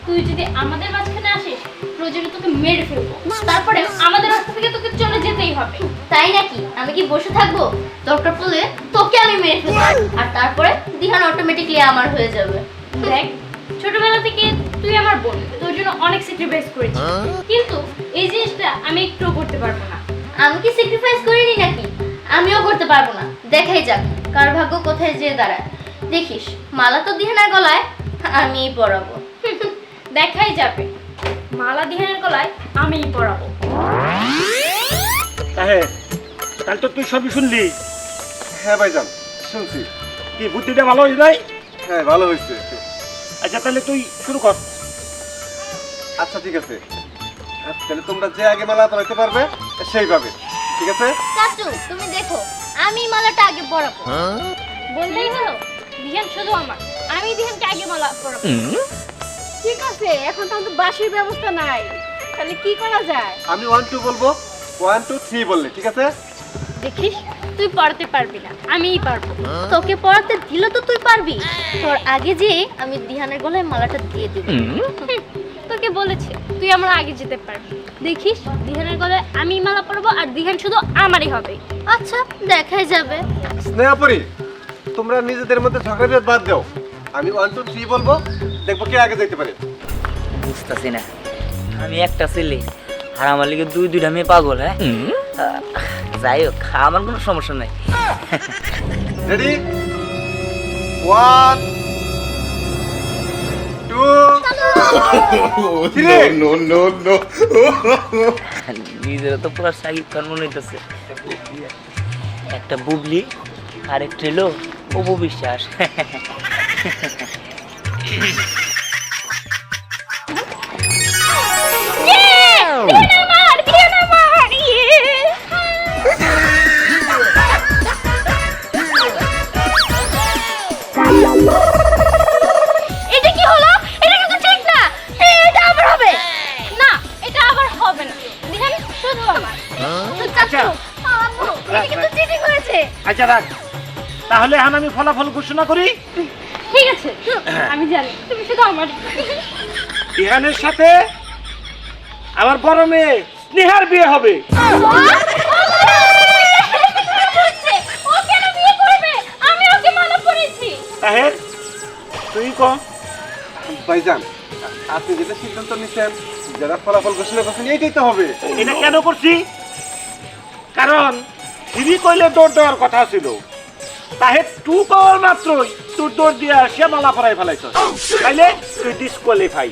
তুই যদি আমাদের মাঝখানে আসিস, প্রয়োজনে তোকে মেরে ফেলবো। তারপরে আমাদের রাস্তা থেকে তোকে চলে যেতেই হবে। তাই নাকি? আমি কি বসে থাকবো? দরকার পড়লে তোকে আমি মেরে ফেলবো, আর তারপরে দিহান অটোমেটিকলি আমার হয়ে যাবে। দেখ, ছোটবেলা থেকে তুই আমার বোন, তোর জন্য অনেক স্যাক্রিফাইস করেছি, কিন্তু এই জিনিসটা আমি একটুও করতে পারবো না। আমি কি স্যাক্রিফাইস করিনি নাকি? আমিও করতে পারবো না। দেখাই যাক কার ভাগ্য কোথায় যেয়ে দাঁড়ায়। দেখিস, মালা তো দিহানের গলায় আমিই পরাবো। দেখাই যাবে, মালা দিহানের গলায় আমিই পরাবো। হ্যাঁ, তাহলে তো তুই সবই শুনলি। হ্যাঁ ভাইজান, শুনছি। কি বুদ্ধিটা ভালো হয়েছে নাই? হ্যাঁ, ভালো হয়েছে। আচ্ছা তাহলে তুই শুরু কর। আচ্ছা ঠিক আছে, তাহলে তোমরা যে আগে মালা পরাইতে পারবে সেইভাবে, ঠিক আছে? চাচু তুমি দেখো, আমি মালাটা আগে পরাবো। বললেই হলো, দিহান শুধু আমার, আমি দিহানকে আগে মালা পরাবো। ঠিক আছে, এখন তো আমাদের বাসির ব্যবস্থা নাই, তাহলে কি করা যায়? আমি 1 2 বলবো, 1 2 3 বললে, ঠিক আছে? দেখিস, তুই পড়াতে পারবি না, আমিই পারবো। তোকে পরাতে দিলে তো তুই পারবি। তোর আগে যে আমি দিহানের গলায় মালাটা দিয়ে দেব। তোকে বলেছে তুই আমার আগে যেতে পারবি। দেখিস, দিহানের গলায় আমি মালা পরাবো, আর দিহান শুধু আমারই হবে। আচ্ছা দেখাই যাবে। স্নেহাপরি, তোমরা নিজেদের মধ্যে ঝগড়া বিবাদ বাদ দাও। আমি 1 2 3 বলবো, দেখবো কে আগে যেতে পারে। বুঝতেছি না, আমি একটা ছেলে আর আমার লিগে দুইটা মেয়ে পাগল। হ্যাঁ, যাই হোক, আমার কোনো সমস্যা নাই। রেডি? 1 2 3। নিজেরা তো পুরো সাকিব খান মনে হইতেছে। একটা বুবলি আর একটা এলো অপু বিশ্বাস। এটা কি হলো? এটা কিন্তু ঠিক না, এটা আবার হবে না, এটা আবার হবে না। দিহান শুধু আমার। আচ্ছা আম্মু, এটা কিন্তু চিটিং হয়েছে। আচ্ছা রাখ, তাহলে এখন আমি ফলাফল ঘোষণা করি। ঠিক আছে, আমি জানি তুমি শুধু আমার। দিহানের সাথে আমার বড় মেয়ে স্নেহার বিয়ে হবে। ও কেন বিয়ে করবে? আমি ওকে মানা করেছি। তাহের তুই কম। ভাইজান, আপনি যেটা সিদ্ধান্ত নিচ্ছেন, যারা ফলাফল ঘোষণা করছেন, এইটাই তো হবে। এটা কেন করছি? কারণ দিদি কইলে দৌড় দেওয়ার কথা ছিল, তাহের টু পাওয়ার মাত্রই তোর দৌড় দিয়ে সে মালা পরাই ফেলাইছ, তাইলে তুই ডিসকোয়ালিফাই।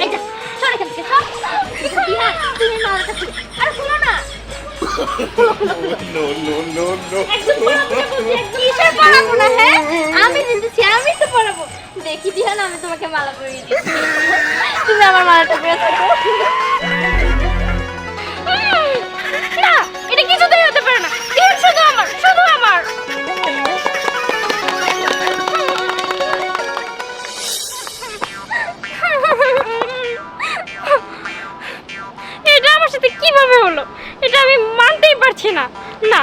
এই যা, সরে এখান থেকে, সর। দিহান, তুমি মালাটা খুলো। আরে খুলো না। কিসের পরাবো না? হ্যাঁ, আমি জিতেছি, আমি তো পরাবো। দেখি দিহান, আমি তোমাকে মালা পরিয়ে দিচ্ছি, তুমি আমার মালাটা পরে থাকো। না, এটা কিছুতেই হতে পারে না। দিহান শুধু আমার, শুধু আমার। এটা আমার সাথে কিভাবে হলো? এটা আমি মানতেই পারছি না। না,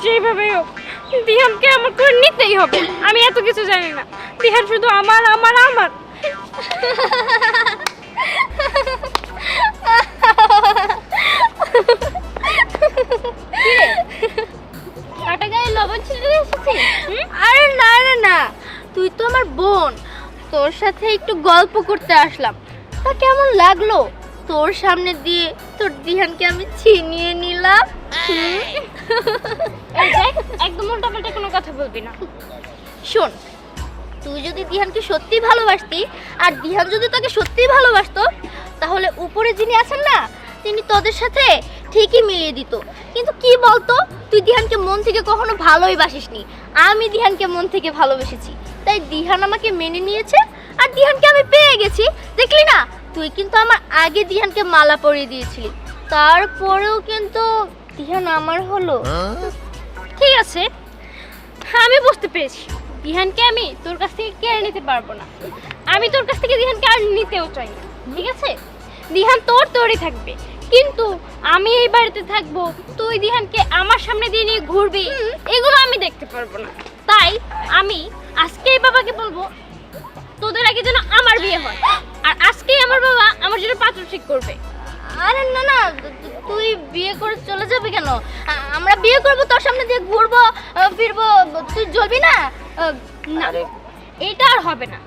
যেভাবে হোক দিহানকে আমার করে নিতেই হবে। আমি এত কিছু জানি না, দিহান শুধু আমার আমার আমার। কাটা গায়ে লবণ ছিটে এসেছি। আরে না না না, তুই তো আমার বোন, তোর সাথে একটু গল্প করতে আসলাম। তা কেমন লাগলো তোর সামনে দিয়ে তোর দিহানকে আমি ছিনিয়ে নিলাম। এই দেখ, একদম উল্টাপাল্টা কোনো কথা বলবি না। শোন, তুই যদি দিহানকে সত্যি ভালোবাসতি আর দিহান যদি তোকে সত্যি ভালোবাসতো, তাহলে উপরে যিনি আছেন না, তিনি তোদের সাথে ঠিকই মিলিয়ে দিত। কিন্তু কি বলতো, তুই দিহানকে মন থেকে কখনো ভালোই বাসিসনি। আমি দিহানকে মন থেকে ভালোবেসেছি, তাই দিহান আমাকে মেনে নিয়েছে আর দিহানকে আমি পেয়ে গেছি। দেখলি না, তুই কিন্তু আমার আগে দিহানকে মালা পরিয়ে দিয়েছিলি, তারপরেও কিন্তু দিহান আমার হলো। ঠিক আছে, আমি বুঝতে পেরেছি দিহানকে আমি তোর কাছ থেকে কেড়ে নিতে পারবো না। আমি তোর কাছ থেকে দিহানকে আর নিতেও চাই না, ঠিক আছে? দিহান তোর তোরই থাকবে, কিন্তু আমি এই বাড়িতে থাকবো, তুই দিহানকে আমার সামনে দিয়ে নিয়ে ঘুরবি, এগুলো আমি দেখতে পারবো না। তাই আমি আজকেই বাবাকে বলবো তোদের আগে যেন আমার বিয়ে হয়, আর আজকেই আমার বাবা আমার জন্য পাত্র ঠিক করবে। আরে না না, তুই বিয়ে করে চলে যাবে কেন? আমরা বিয়ে করব, তোর সামনে দিয়ে ঘুরবো ফিরবো, তুই জ্বলবি না? না, এটা আর হবে না।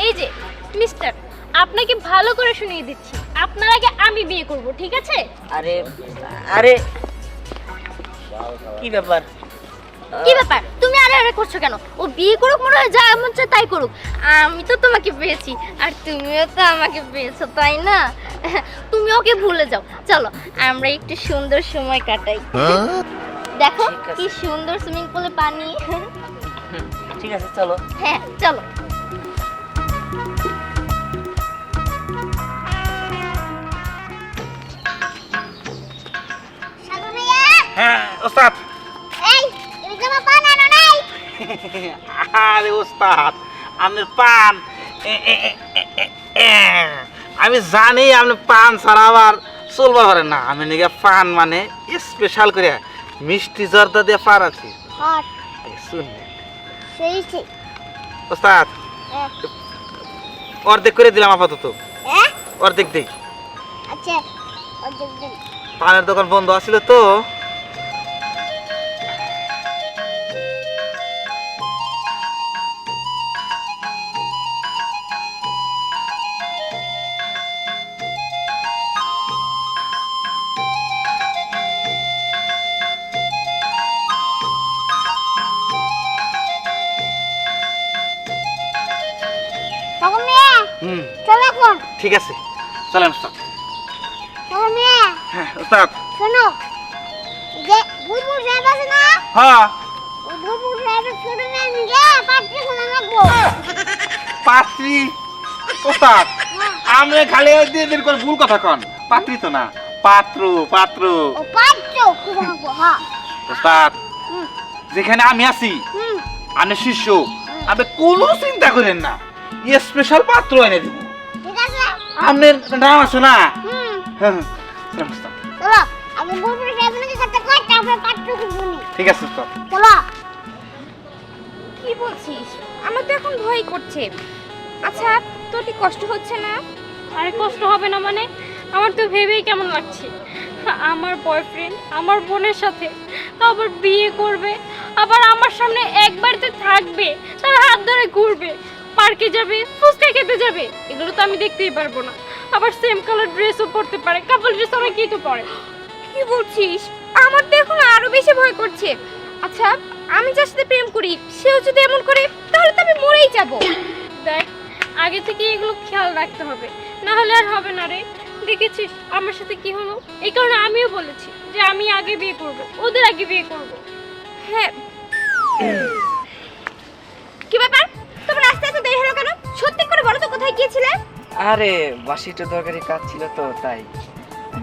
এই যে মিস্টার, আপনাকে ভালো করে শুনিয়ে দিচ্ছি, আপনার আগে আমি বিয়ে করব, ঠিক আছে? আরে আরে কি ব্যাপার? কি ব্যাপার, তুমি আরে আরে করছো কেন? ও বিয়ে করুক, মনে হয় যা মন চায় তাই করুক। আমি তো তোমাকে পেয়েছি আর তুমিও তো আমাকে পেয়েছো, তাই না? তুমি ওকে ভুলে যাও, চলো আমরা একটু সুন্দর সময় কাটাই। দেখো ঠিক আছে। কি সুন্দর সুইমিং পুলে পানি। ঠিক আছে, চলো। হ্যাঁ চলো। সাগর ভাইয়া, হ্যাঁ ওস্তাদ। এই তুমি তো পান আনো নাই? আরে ওস্তাদ, আপনার পান আমি জানি আপনি পান ছাড়া আবার চলবা পারেন না। আমি নাকি পান মানে স্পেশাল করে মিষ্টি জর্দা দিয়ে পান আছি। হট শুন সেই সেই ওস্তাদ, অর্ধেক করে দিলাম আপাতত, হ্যাঁ অর্ধেক দেই। আচ্ছা অর্ধেক দিন পানের দোকান বন্ধ আছিল তো। সাগর মিয়া হুম, চলো এখন। ঠিক আছে, চলেন ওস্তাদ। সাগর মিয়া হ্যাঁ ওস্তাদ। শোনো, যে বুলবুল সাহেব আছে না, হ্যাঁ, ওই বুলবুল সাহেবের ছোট মেয়ে নিয়ে পাত্রী খোলা রাখবো। পাত্রী? ওস্তাদ, আমরা খালি ওই দিয়ে বের করে ভুল কথা কন। পাত্রী তো না, পাত্র পাত্র। ও পাত্র খোলা রাখবো। হ্যাঁ ওস্তাদ, হুম যেখানে আমি আছি, হুম আমি শিষ্য, আপনি কোনো চিন্তা করেন না, স্পেশাল পাত্র এনে দিব। ঠিক আছে। আপনার নাম আছে না? হুম হ্যাঁ, চলেন ওস্তাদ। চলো, আমি বুলবুল সাহেবকে কথা কই, তারপরে পাত্র খুঁজবো নি। ঠিক আছে ওস্তাদ। চলো। কি বলছিস? আমার তো এখন ভয় করছে। আচ্ছা, তোর কি কষ্ট হচ্ছে না? আরে কষ্ট হবে না মানে? আমার তো ভেবেই কেমন লাগছে। আমার বয়ফ্রেন্ড আমার বোনের সাথে তাও আবার বিয়ে করবে, আবার আমার সামনে এক বাড়িতে থাকবে, তার হাত ধরে ঘুরবে, পার্কে যাবে, ফুচকা খেতে যাবে, এগুলো তো আমি দেখতেই পারবো না। আবার সেম কালার ড্রেসও পরতে পারে, কাপল ড্রেস অনেকেই তো পরে। কি বলছিস? আমার তো এখন আরো বেশি ভয় করছে। আচ্ছা, আমি যার সাথে প্রেম করি সেও যদি এমন করে, তাহলে তো আমি মরেই যাব। দেখ, আগে থেকে এগুলো খেয়াল রাখতে হবে, না হলে আর হবে না রে। দেখেছিস আমার সাথে কি হলো? এই কারণে আমিও বলেছি যে আমি আগে বিয়ে করব, ওদের আগে বিয়ে করব। হ্যাঁ। কি ব্যাপার? তোমার রাস্তায় এত দেরি হলো কেন? সত্যি করে বলো তো, কোথায় গিয়েছিলে? আরে বাসি একটু দরকারি কাজ ছিল তো তাই।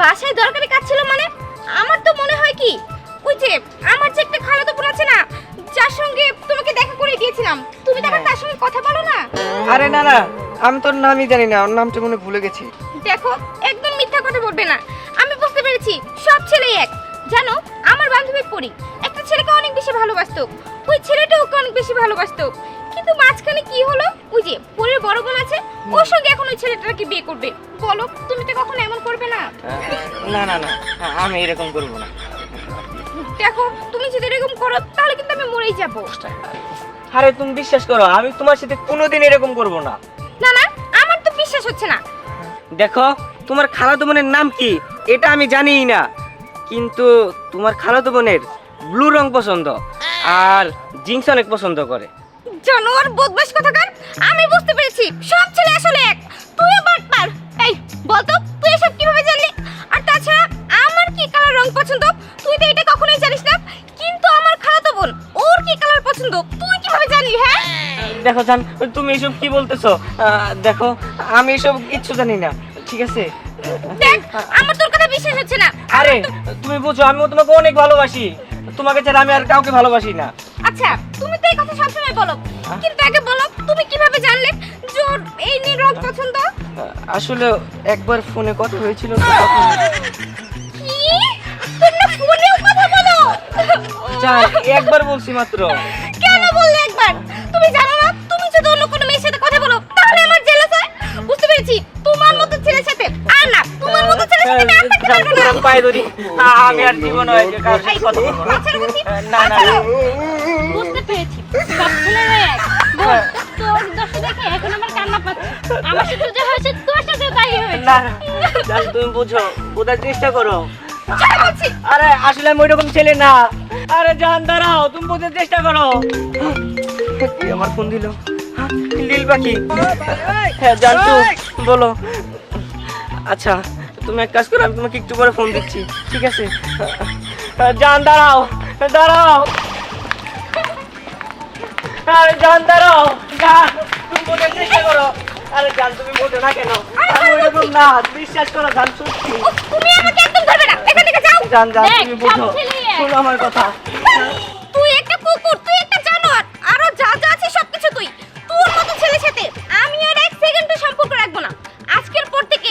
বাসায় দরকারি কাজ ছিল মানে? আমার তো মনে হয় কি, ওই যে আমার যে একটা খালাতো বোন আছে না, যার সঙ্গে তোমাকে দেখা করে দিয়েছিলাম, তুমি তো আবার তার সঙ্গে কথা বলো না? আরে না না, আমি তোর নামই জানি না, ওর নামটা মনে ভুলে গেছি। দেখো, একদম মিথ্যা কথা বলবে না। আমি বুঝতে পেরেছি সব ছেলেই এক। জানো, আমার বান্ধবী পরি একটা ছেলেকে অনেক বেশি ভালোবাসতো, ওই ছেলেটা ওকে অনেক বেশি ভালোবাসতো, কিন্তু মাঝখানে কি হলো, ওই যে পরির বড় বোন আছে, ওর সঙ্গে এখন ওই ছেলেটাকে বিয়ে করবে। বলো, তুমি তো কখনো এমন করবে না? না না না, আমি এরকম করবো না। দেখো, তুমি যদি এরকম করো তাহলে কিন্তু আমি মরেই যাব। আরে তুমি বিশ্বাস করো, আমি তোমার সাথে কোনোদিন এরকম করবো না। না না, আমার তো বিশ্বাস হচ্ছে না। দেখো, তোমার খালাতো বোনের নাম কি এটা আমি জানিই না, কিন্তু তোমার খালাতো বোনের ব্লু রং পছন্দ আর জিন্স অনেক পছন্দ করে। জানোয়ার বদমাশ কথাকার, আমি বুঝতে পেরেছি সব ছেলে আসলে এক, তুইও বাটপার। এই বলতো তুই এসব কিভাবে জানলি? আর তাছাড়া আমার কি কালার রং পছন্দ তুই তো এটা কখনোই জানিস না, কিন্তু আমার খালাতো বোন ওর কি কালার পছন্দ তুই কিভাবে জানলি? হ্যাঁ দেখো জান, তুমি এসব কি বলতেছো? দেখো আমি এসব কিচ্ছু জানি না, ঠিক আছে? দেখ আমার তোর কথা বিশ্বাস হচ্ছে না। আরে তুমি বুঝো আমিও তোমাকে অনেক ভালোবাসি, তোমাকে ছাড়া আমি আর কাউকে ভালোবাসি না। আচ্ছা তুমি তো এই কথা সবসময় বলো, কিন্তু আগে বলো তুমি কিভাবে জানলে যে ওর এই নীল রং পছন্দ? আসলে একবার ফোনে কথা হয়েছিল তো কি তোর না ফোনেও কথা বলো? জান, একবার বলছি মাত্র। কেন বললে একবার? তুমি জানো না তুমি যদি অন্য কোনো মেয়ের সাথে কথা বলো তাহলে আমার জেলাস হয়। বুঝতে পেরেছি তোমার মতো ছেলের সাথে আর না, তোমার মতো ছেলের সাথে আমি আর থাকতে পারবো না। আমি পায়ে ধরি, আমি আর জীবনে কারোর সাথে কথা বলবো না। না না বুঝতে পেরেছি সব ছেলেরা এক। বোন, তোর দোষ দেখে এখন আমার কান্না পাচ্ছে। আমার সাথে যা হয়েছে তোর সাথেও তাই হয়েছে। না জান, তুমি বুঝো, বোঝার চেষ্টা করো। আরে আসলে আমি ওইরকম ছেলে না। আরে জান দাঁড়াও, তুমি বোঝার চেষ্টা করো। কি আমার ফোন দিল? লীল পাখি। হ্যাঁ জানতু, বলো। আচ্ছা তুমি এক কাজ করো, আমি তোমাকে একটু পরে ফোন দিচ্ছি, ঠিক আছে? জান দাঁড়াও, দাঁড়াও। আরে জান দাঁড়াও, জান তুমি বোঝার চেষ্টা করো। আরে জান তুমি বোঝো না কেন? আমি ওইরকম না, বিশ্বাস করো জান, সত্যি। তুমি আমাকে একদম ধরবে না, এখান থেকে যাও। জান জান তুমি বোঝো, শোনো আমার কথা। তুই একটা কুকুর, তুই একটা জানোয়ার, আরো যা যা আছে সবকিছু তুই। তোর মতো ছেলের সাথে আমি আর এক সেকেন্ডের সম্পর্ক রাখবো না। আজকের পর থেকে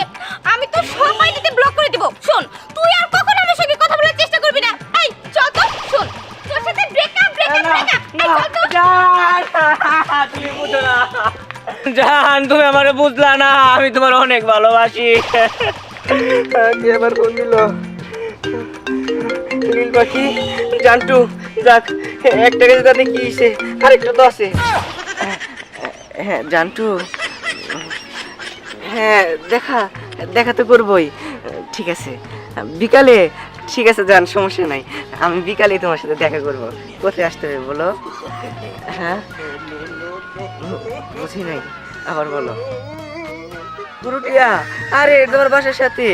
আমি তো সবাই দিতে ব্লক করে দিব। শোন তুই আর কখনো আমার সঙ্গে কথা বলার চেষ্টা করবি না। এই চল তো, শোন তোর সাথে ব্রেকআপ ব্রেকআপ ব্রেকআপ। এই চল তো। জান তুমি বুঝো না। জান তুমি আমারে বুঝলা না, আমি তোমার অনেক ভালোবাসি। কে আবার ফোন দিল? নীল পাখি, জানটু, যাক একটা গেছে তাতে কি হয়েছে, আরেকটা তো আছে। হ্যাঁ জানটু, হ্যাঁ দেখা তো করবোই, ঠিক আছে বিকালে। ঠিক আছে জান, সমস্যা নাই, আমি বিকালে তোমার সাথে দেখা করবো। কোথায় আসতে হবে বলো? হ্যাঁ বুঝি নাই, আবার বলো। গুরুটিয়া, আরে তোমার বাসার সাথে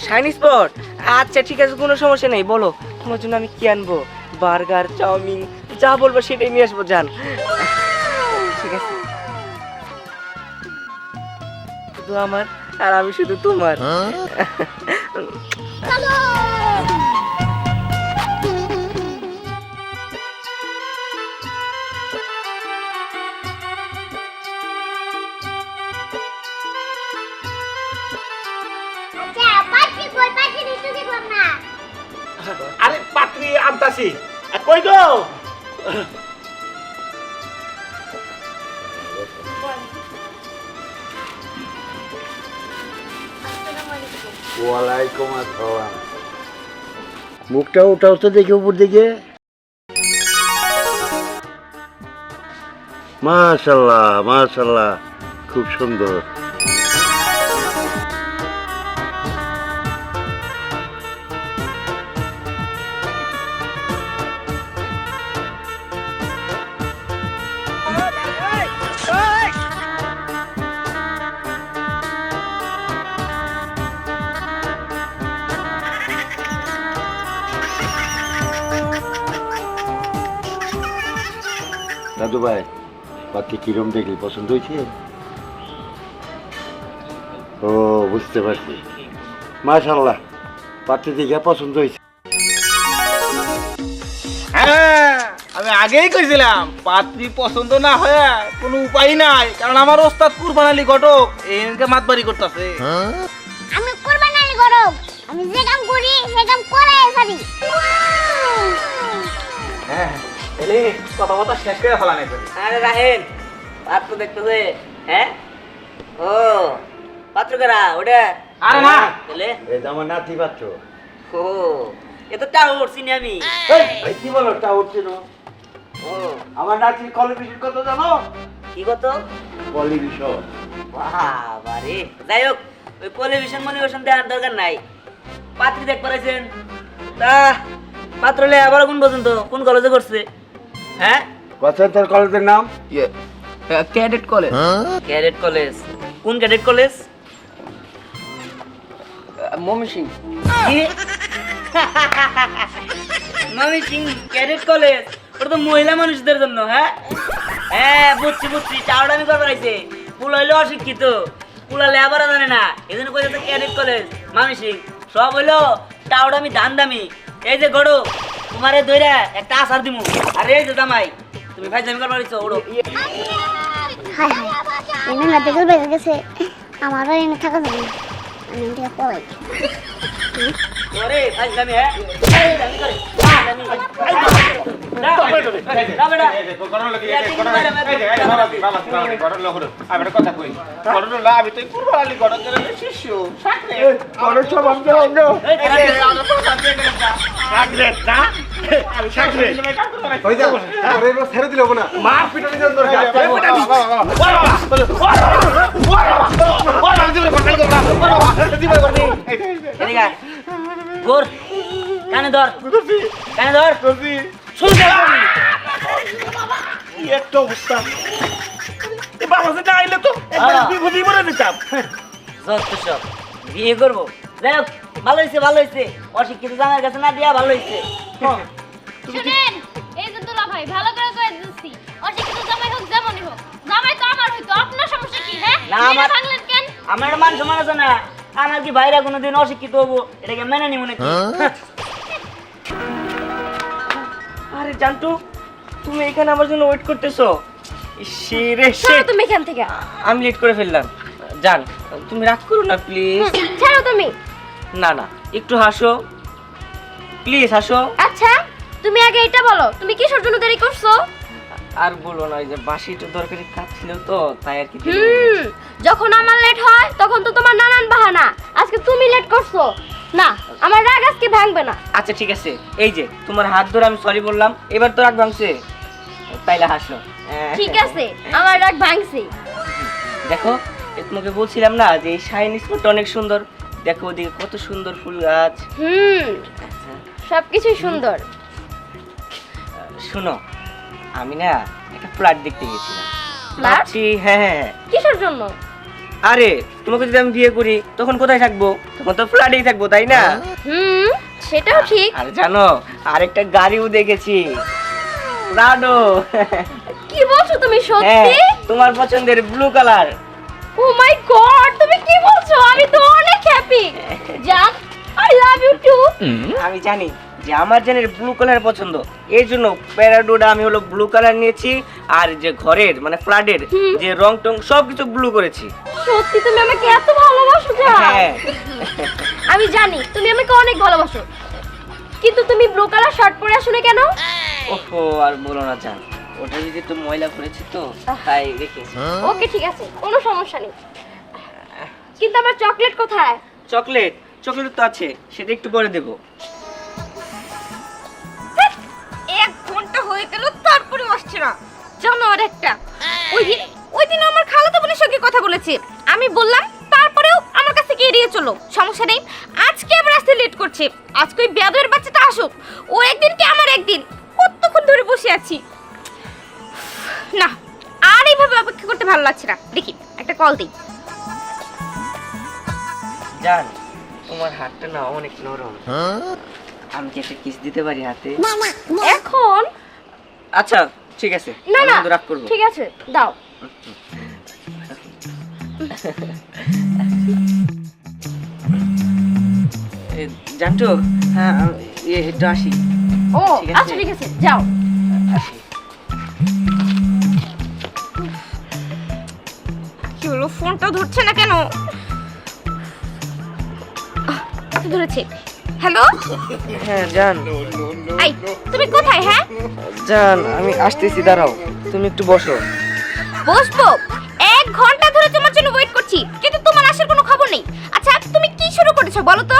শাইনি স্পট। আচ্ছা ঠিক আছে, কোনো সমস্যা নেই, বলো তোমার জন্য আমি কি আনবো? বার্গার, চাউমিন, যা বলবো সেটাই নিয়ে আসবো জান। ঠিক আছে, শুধু আমার আর আমি শুধু তোমার। আচ্ছা পাখি কই? পাখি দিতে দেখলাম না। আরে পাত্রী আনতাছি। কই গো? ওয়ালাইকুম আসসালাম। মুখটা উঠাও তো দেখি উপর দিকে। মাশাআল্লাহ মাশাআল্লাহ, খুব সুন্দর। দাদু ভাই, বাকি কিরম দেখলি, পছন্দ হয়েছে? ও বুঝতে পারছি, মাশাআল্লাহ, পাত্রী দেখে পছন্দ হয়েছে। হ্যাঁ আমি আগেই কইছিলাম পাত্রী পছন্দ না হয় কোনো উপায় নাই, কারণ আমার ওস্তাদ কুরবান আলী ঘটক এনকে মাতবাড়ি করতেছে। আমি কুরবান আলী গরব, আমি যে কাম করি সে কাম করাই ছাড়ি। হ্যাঁ এলে কথা কথা শেষ করে ফেলা নাই। আরে রাহেন পাত্র দেখতেছে? হ্যাঁ ও পাত্র কারা ওটা? আরে না, তাহলে এই যে আমার নাতি পাত্র। ও এ তো টাওয়ার চিনি আমি। এই কি বলো, তা উঠছে না? ও আমার নাতির কোয়ালিফিকেশন কত জানো? কি কত? কোয়ালিফিকেশন বাবারে, যাই হোক ওই টেলিভিশন মনিবেশন দেওয়ার দরকার নাই। পাত্রী দেখ পারাইছেন তা পাত্র লে আবার কোন পর্যন্ত কোন কলেজে করছে? হ্যাঁ, তোর কলেজের নাম? Cadet college. Cadet college? কোন ক্যাডেট কলেজ? ময়মনসিং। কি? Mymensingh cadet college? ওটা তো মহিলা মানুষদের জন্য। হ্যাঁ হ্যাঁ, বুঝছি বুঝছি, চাওড়ামি করবার আইছে। পুল হইলো অশিক্ষিত, পুলা লেবার জানে না, এই জন্য কইছে ক্যাডেট কলেজ ময়মনসিং। সব হইলো টাউডামি ধান্দামি। এই যে গড়ো তোমারে দইরা একটা আসার দিমু। আর এই যে জামাই তুমি ফাইজলামি করবার আইছো, ওড়ো। হাই হাই এনে না দেখল বেজে গেছে আমারও এনে থাকা যাবে না আমি এটা পড়াই ওরে ফাইজলামি, হ্যাঁ ফাইজলামি করে ফাইজলামি না বেটা আমি তো কুরবানি গড়কের শিষ্য সাকরে গড় সব ছেড়ে দিল না মার পিটানি গোর কানে ধর, কানে ধর। শুনতে কি একটা অবস্থা! এ বাবা যেটা আইলে তো একবার বিপদেই পড়ে দিতাম। যত সব বিয়ে করবো। যাই হোক, ভালো হয়েছে ভালো হয়েছে, অশিক্ষিত জামাইয়ের কাছে না দিয়া ভালো হয়েছে। শুনেন, এই যে দুলা ভাই ভালো করে কয়ে দিচ্ছি, অশিক্ষিত জামাই হোক যেমনই হোক, জামাই তো আমার হইতো, আপনার সমস্যা কি? হ্যাঁ, না, বিয়েটা আমার- ভাঙলেন কেন? আমার একটা মান সম্মান আছে না? আমার কি ভাইরা কোনোদিন অশিক্ষিত হবো এটাকে মেনে নিব নাকি? আরে জানটু, তুমি এখানে আমার জন্য ওয়েট করতেছো? শিরে ছাড়ো তুমি এখান থেকে। আমি লেট করে ফেললাম। জান, তুমি রাগ করো না প্লিজ। ছাড়ো তুমি। না না, একটু হাসো প্লিজ, হাসো। আচ্ছা তুমি আগে এটা বলো, তুমি কিসের জন্য দেরি করছো? আর বলো না, এই যে বাসি একটু দরকারি কাজ ছিল তো, তাই আর কি। যখন আমার লেট হয় তখন তো তোমার নানান বাহানা, আজকে তুমি লেট করছো। না, আমার রাগ আজকে ভাঙবে না। আচ্ছা ঠিক আছে, এই যে তোমার হাত ধরে আমি সরি বললাম, এবার তো রাগ ভাঙছে, তাইলে হাসো। ঠিক আছে, আমার রাগ ভাঙছি। দেখো, তোমাকে বলছিলাম না যে এই শাইন স্পটটা অনেক সুন্দর। দেখো ওদিকে কত সুন্দর ফুল গাছ। সবকিছুই সুন্দর। শোনো, আমি না একটা ফ্ল্যাট দেখতে গেছিলাম। ফ্ল্যাট? ভাবছি, হ্যাঁ হ্যাঁ হ্যাঁ। কিসের জন্য? আরে তোমাকে যদি আমি বিয়ে করি তখন কোথায় থাকবো? তখন তো ফ্ল্যাটেই থাকবো, তাই না? সেটাও ঠিক। আর জানো, আরেকটা গাড়িও দেখেছি, প্রাডো। কি বলছো তুমি হ্যাঁ, সত্যি? তোমার পছন্দের ব্লু কালার। ও মাই গড, তুমি কি বলছো? আমি তো অনেক হ্যাপি। জান, আই লাভ ইউ টু। আমি জানি যে আমার জানের ব্লু কালার পছন্দ, এই জন্য প্যারাডোটা আমি হলো ব্লু কালার নিয়েছি। আর যে ঘরের মানে ফ্ল্যাটের যে রং টং সবকিছু ব্লু করেছি। সত্যি তুমি আমাকে এত ভালোবাসো জান? হ্যাঁ, আমি জানি তুমি আমাকে অনেক ভালোবাসো, কিন্তু তুমি ব্লু কালার শার্ট পরে আসো না কেন? ওহো, আর বলো না জান, ওটা যদি একটু ময়লা করেছি তো তাই রেখেছি। ওকে ঠিক আছে, কোনো সমস্যা নেই, কিন্তু আমার চকলেট কোথায়? চকলেট? চকলেট তো আছে, সেটা একটু পরে দেবো। 1 ঘন্টা হয়ে গেল তারপরে আসছে না, জানো আর একটা। ওই দিন আমার খালাতো বোনের সঙ্গে কথা বলেছি, আমি বললাম, তারপরেও আমার কাছে কি এড়িয়ে চলো। সমস্যা নেই, আজকে আবার আসতে লেট করছে। আজকে ওই বেয়াদবের বাচ্চাটা আসুক, ও একদিন কি আমার একদিন। কতক্ষণ ধরে বসে আছি, না আর এইভাবে অপেক্ষা করতে ভালো লাগছে না। দেখি একটা কল দিই। জান, তোমার হাতটা না অনেক নরম, আমি কি একটা কিস দিতে পারি হাতে? এখন? আচ্ছা ঠিক আছে, না আমি না কিন্তু রাগ করবো। ঠিক আছে, দাও। জানতো, হ্যাঁ একটু আসি। ও ঠিক আছে। আচ্ছা ঠিক আছে, যাও। আসি। কি হলো, ফোনটা ধরছে না কেন? ধরেছে। হ্যালো, হ্যাঁ জান। এই তুমি কোথায়? হ্যাঁ জান, আমি আসতেছি, দাঁড়াও, তুমি একটু বসো। বসবো? 1 ঘন্টা ধরে তোমার জন্য ওয়েট করছি, কিন্তু তোমার আসার কোনো খবর নেই। আচ্ছা তুমি কি শুরু করেছো বলো তো?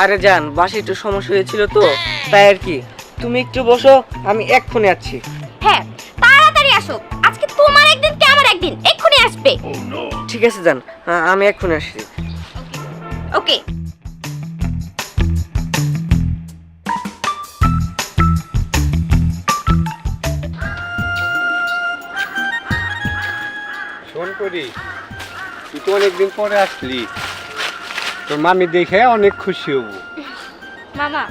আরে জান, বাসে একটু সমস্যা হয়েছিল তো, তাই আর কি। তুমি একটু বসো, আমি এক্ষুনি আসছি। হ্যাঁ তাড়াতাড়ি আসো, আজকে তোমার একদিন কি আমার একদিন, এক্ষুনি আসবে। ঠিক আছে যান, আমি এক্ষুনি আসছি। ওকে। শোন করি, তুই তো অনেকদিন পরে আসলি, তোর মামি দেখে অনেক খুশি হব। মামা,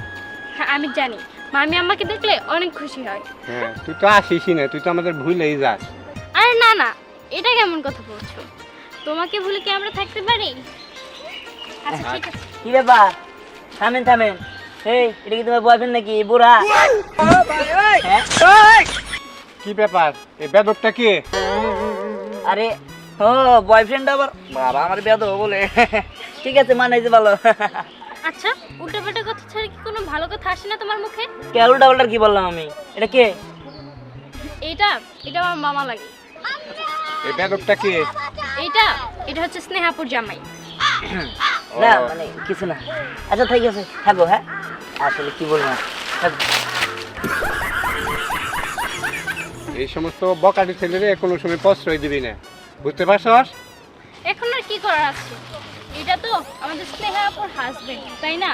আমি জানি মামি আমাকে দেখলে অনেক খুশি হয়। হ্যাঁ, তুই তো আসিসই না, তুই তো আমাদের ভুলেই যাস। আরে না না, এটা কেমন কথা বলছো? তোমাকে ভুলে কি আমরা থাকতে পারি? আচ্ছা ঠিক আছে। কি ব্যাপার? থামেন থামেন। এই, এটা কি তোমার বয়ফ্রেন্ড নাকি বুড়া? হ্যাঁ? কি ব্যাপার, এই বেদকটা কে? আরে ও বয়ফ্রেন্ড আবার বাবা আমার বেদ বলে। ঠিক আছে, মানাইছে ভালো। আচ্ছা, উল্টাপাল্টা কথা ছাড়া কি কোনো ভালো কথা আসে না তোমার মুখে? কে উল্টা উল্টা কি বললাম আমি? এটা কে? এটা আমার মামা লাগে। এই বেদকটা কে? এটা হচ্ছে স্নেহাপুর জামাই। না মানে কিছু না। আচ্ছা ঠিক আছে, থাকো। হ্যাঁ আসলে কি বলবো, এই সমস্ত বকাটি ছেলেরে কোনো সময় প্রশ্রয় দিবি না, বুঝতে পারছস? এখন আর কি করার আছে, এটা তো আমাদের স্নেহাপুর হাজবেন্ড, তাই না?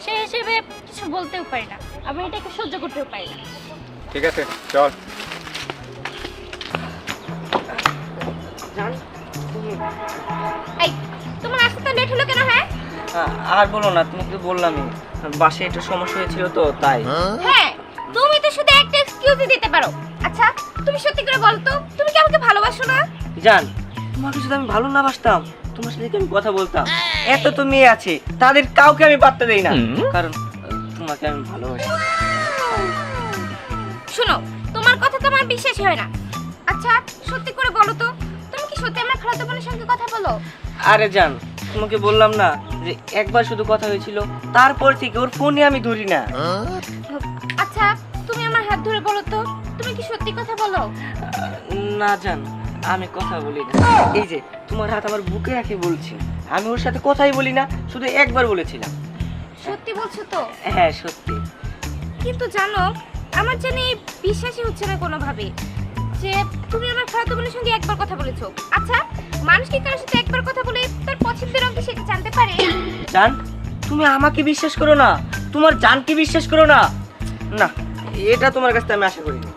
সেই হিসেবে কিছু বলতেও পারি না, আমি এটাকে সহ্য করতেও পারি না। ঠিক আছে, চল। এই, তোমার আসতে তো লেট হলো কেন? হ্যাঁ আর বলো না, তোমাকে বললামই বাসায় একটু সমস্যা হয়েছিল তো তাই। হ্যাঁ, তুমি তো শুধু একটা এক্সকিউজই দিতে পারো। আচ্ছা, তুমি সত্যি করে বলো তো, তুমি কি আমাকে ভালোবাসো না? জান, তোমাকে যদি আমি ভালো না বাসতাম তোমার সাথে কি আমি কথা বলতাম? এত তো মেয়ে আছে, তাদের কাউকে আমি পাত্তা দেই না, কারণ তোমাকে আমি ভালোবাসি। শোনো, তোমার কথা তো আমার বিশ্বাসই হয় না। আচ্ছা, সত্যি করে বলো তো, তুমি কি সত্যি আমার খালাতো বোনের সঙ্গে কথা বলো? আরে জান, তোমাকে বললাম না যে একবার শুধু কথা হয়েছিল, তারপর থেকে ওর ফোনে আমি ধরি না। আচ্ছা, তুমি আমার হাত ধরে বলো তো, তুমি কি সত্যি কথা বলো? না জান, আমি কথা বলি না। এই যে তোমার হাত আমার বুকে রাখে বলছি, আমি ওর সাথে কথাই বলি না, শুধু একবার বলেছিলাম। সত্যি বলছো তো? হ্যাঁ সত্যি। কিন্তু জানো, আমার জানি বিশ্বাসই হচ্ছে না কোনোভাবে যে তুমি আমার খালাতো বোনের সঙ্গে একবার কথা বলেছো। আচ্ছা, মানুষ কি কারোর সাথে একবার কথা বলে তার পছন্দের রঙ কি সেটা জানতে পারে? জান, তুমি আমাকে বিশ্বাস করো না, তোমার জানকে বিশ্বাস করো না। না, এটা তোমার কাছ থেকে আমি আশা করিনি।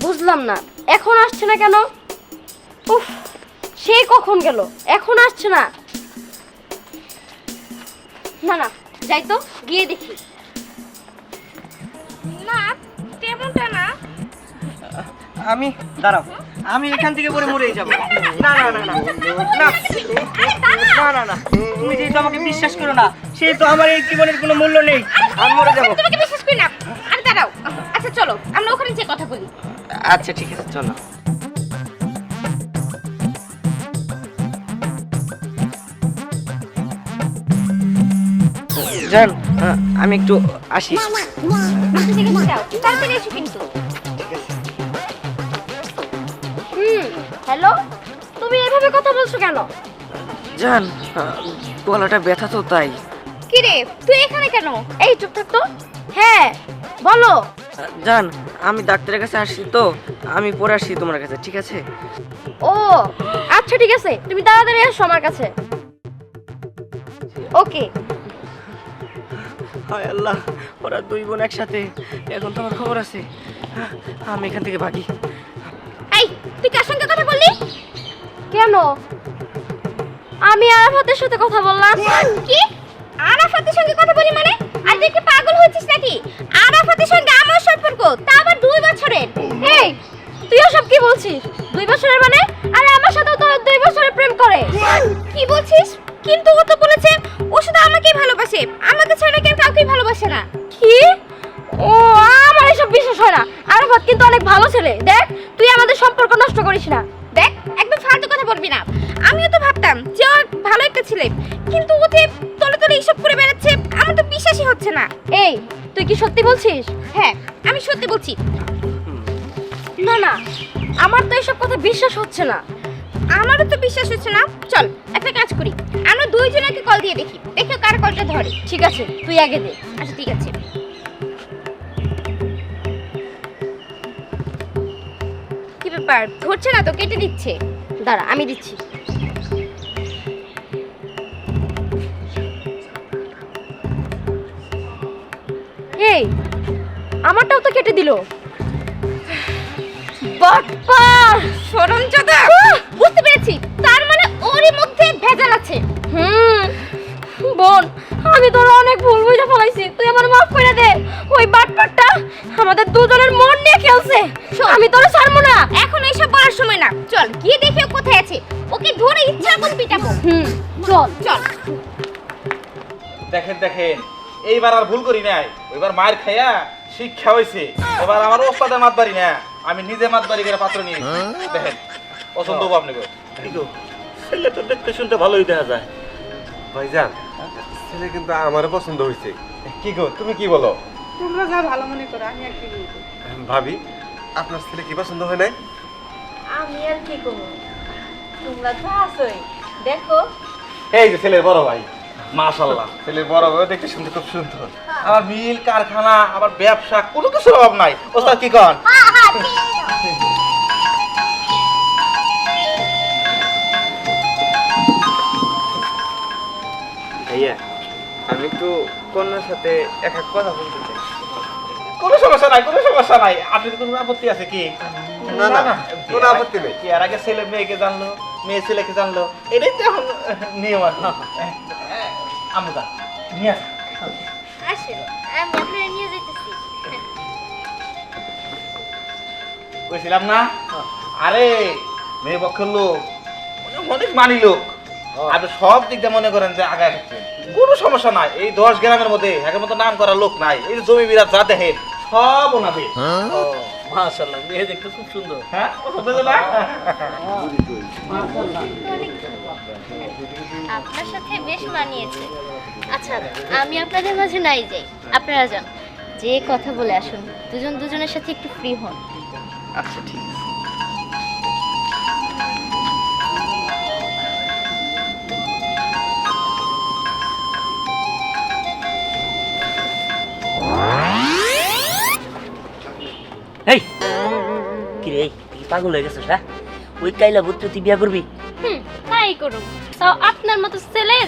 বুঝলাম না, এখন আসছে না কেন? উফ, সে কখন গেল, এখন আসছে না। না না, যাই তো, গিয়ে দেখি। না, তেমনটা না। আমি দাঁড়াও, আমি এখান থেকে পরে মরেই যাবো। না না না না না না না, তুমি যেহেতু আমাকে বিশ্বাস করো না, সেহেতু আমার এই জীবনের কোনো মূল্য নেই, আমি মরে যাবো। তোমাকে বিশ্বাস করি না। আরে দাঁড়াও, আচ্ছা চলো আমরা ওখানে যেয়ে কথা বলি। আচ্ছা ঠিক আছে, চলো। জান, আমি একটু আসি। তাড়াতাড়ি এসো কিন্তু। হ্যালো, তুমি এভাবে কথা বলছো কেন? জান, গলাটা ব্যথা তো তাই। কি রে, তুই এখানে কেন? এই চুপ থাক তো। হ্যাঁ বলো। জান, আমি ডাক্তারের কাছে আসছি তো, আমি পরে আসছি তোমার কাছে, ঠিক আছে? ও আচ্ছা ঠিক আছে, তুমি তাড়াতাড়ি এসো আমার কাছে। ওকে। হায় আল্লাহ, ওরা দুই বোন একসাথে, এখন তোমার খবর আছে। আমি এখান থেকে ভাগি। এই, তুই কার সঙ্গে কথা বললি? কেন? আমি আরাফাতের সাথে কথা বললাম। কি? আরাফাতের সঙ্গে কথা বলি মানে? আর তুই কি পাগল হচ্ছিস নাকি? আরাফাতের সঙ্গে আমার সম্পর্ক, তা আবার 2 বছরের। এই, তুই ওসব কি বলছিস? 2 বছরের মানে? আরে আমার সাথেও তো 2 বছরের প্রেম করে। কি বলছিস? কিন্তু ও তো বলেছে ও শুধু আমাকেই ভালোবাসে, আমাকে ছাড়া কেউ কাউকেই ভালোবাসে না। কি? ও, আমার এসব বিশ্বাস হয় না। আরাফাত কিন্তু অনেক ভালো ছেলে। দেখ, তুই আমাদের সম্পর্ক নষ্ট করিস না। দেখ, একদম ফালতু কথা বলবি না। আমিও তো ভাবতাম যে ও ভালো একটা ছেলে, কিন্তু ও যে তলে তলে এইসব করে বেড়াচ্ছে, আমার তো বিশ্বাসই হচ্ছে না। এই, তুই কি সত্যি বলছিস? হ্যাঁ, আমি সত্যি বলছি। না না, আমার তো এসব কথা বিশ্বাস হচ্ছে না। আমারও তো বিশ্বাস হচ্ছে না। চল একটা কাজ করি, আমরা দুইজনকে কল দিয়ে দেখি, দেখে কার কলটা ধরে। ঠিক আছে, তুই আগে দে। আচ্ছা ঠিক আছে। ব্যাপার, ধরছে না তো, কেটে দিচ্ছে। দাঁড়া, আমি দিচ্ছি। এই, আমারটাও তো কেটে দিল। বাপ্পা, শরমজাদা! বুঝতে পেরেছি, তার মানে ওরই মধ্যে ভেজাল আছে। বোন, আমি তোর অনেক ভুল বুঝে ফেলাইছি, তুই আমার মাফ করে দে। ওই বাটপাটটা আমাদের দুজনের মন নিয়ে খেলছে, আমি তোর ছাড়বো না। এখন এইসব বলার সময় না, চল গিয়ে দেখি ও কোথায় আছে, ওকে ধরে ইচ্ছা মতো পিটাবো। চল চল। দেখেন দেখেন, এইবার আর ভুল করি নাই, এবার মায়ের খাইয়া শিক্ষা হয়েছে। এবার আমার ওস্তাদের মাত বাড়ি না, আমি নিজে মাত বাড়ি করে পাত্র নিয়ে দেখেন পছন্দ হবো আপনাকে। ছেলে তো দেখতে শুনতে ভালোই দেখা যায়। ভাইজান, ছেলে কিন্তু আমারও পছন্দ হয়েছে। কি গো, তুমি কি বলো? তোমরা যা ভালো মনে করো, আমি আর কি বলবো। ভাবি, আপনার ছেলে কি পছন্দ হয় নাই? আমি আর কি করবো, তোমরা তো আছোই, দেখো। এই যে ছেলের বড় ভাই, মাশাআল্লাহ ছেলের বড় ভাই দেখতে শুনতে খুব সুন্দর। আমার মিল কারখানা, আমার ব্যবসা, কোনো কিছুর অভাব নাই। ওস্তাদ কি কন? ভাইয়া, আমি একটু কন্যার সাথে এক কথা বলতে চাই। কোনো সমস্যা নাই, কোনো সমস্যা নাই। আপনার কোনো আপত্তি আছে কি? না না, কোনো আপত্তি নেই। কি আর আগে ছেলে মেয়েকে জানলো, মেয়ে ছেলেকে জানলো, এটাই তো এখন নিয়ম আর কি। আমুদা নিয়ে আস। আসেন, আমি আপনারা নিয়ে যাইতেছি। বলছিলাম না, আরে মেয়ে পক্ষের লোক অনেক মানি লোক, আপনি সব দিক দিয়ে মনে করেন যে আগায় থাকছেন, কোনো সমস্যা নাই। এই 10 গ্রামের মধ্যে একের মতো নাম করার লোক নাই। এই যে জমি বিরাট যা দেখেন সব ওনাদের। মাশাআল্লাহ, মেয়ে দেখতে খুব সুন্দর। হ্যাঁ, পছন্দ হলো না? আপনার সাথে বেশ মানিয়েছে। আচ্ছা, আমি আপনাদের মাঝে নাই যাই, আপনারা যান, যে কথা বলে আসুন, দুজন দুজনের সাথে একটু ফ্রি হন। আচ্ছা ঠিক আছে। এই কি রে, তুই পাগল হয়ে গেছিস? হ্যাঁ, ওই কাইলা বুত্র তুই বিয়া করবি? তাই করুন, তাও আপনার মতো ছেলের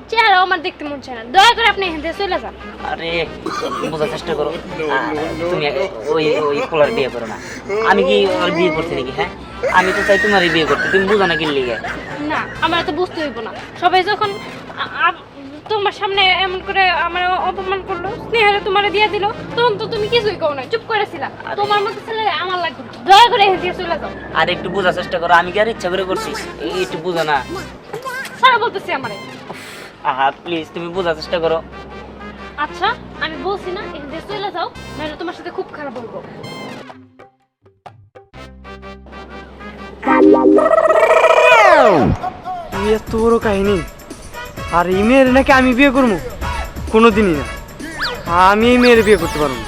চেহারা আমার দেখতে মন চায় না। দয়া করে আপনি এখান থেকে চলে যান। আরে বোঝার চেষ্টা করো, তুমি ওই ওই পোলার বিয়ে করো না। আমি কি ওর বিয়ে করছি নাকি? হ্যাঁ, আমি তো চাই তোমারই বিয়ে করতে, তুমি বুঝো না কি লিগে? না, আমার তো বুঝতে হইব না। সবাই যখন তোমার সামনে এমন করে আমার অপমান করলো, স্নেহারে তোমারে দিয়ে দিল, তখন তো তুমি কিছুই কও না, চুপ করেছিলা। তোমার মতো ছেলে আমার লাগবে না, দয়া করে এখান থেকে চলে যাও। আর একটু বোঝার চেষ্টা করো, আমি কি আর ইচ্ছা করে করছি? একটু বুঝো না। সারা বলতেছি আমারে। আহা প্লিজ, তুমি বোঝার চেষ্টা করো। আচ্ছা, আমি বলছি না এখান থেকে চলে যাও, নাহলে তোমার সাথে খুব খারাপ বলবো। এত বড় কাহিনী, আর এই মেয়ের নাকি আমি বিয়ে করবো? কোনোদিনই না, আমি এই মেয়ের বিয়ে করতে পারবো না।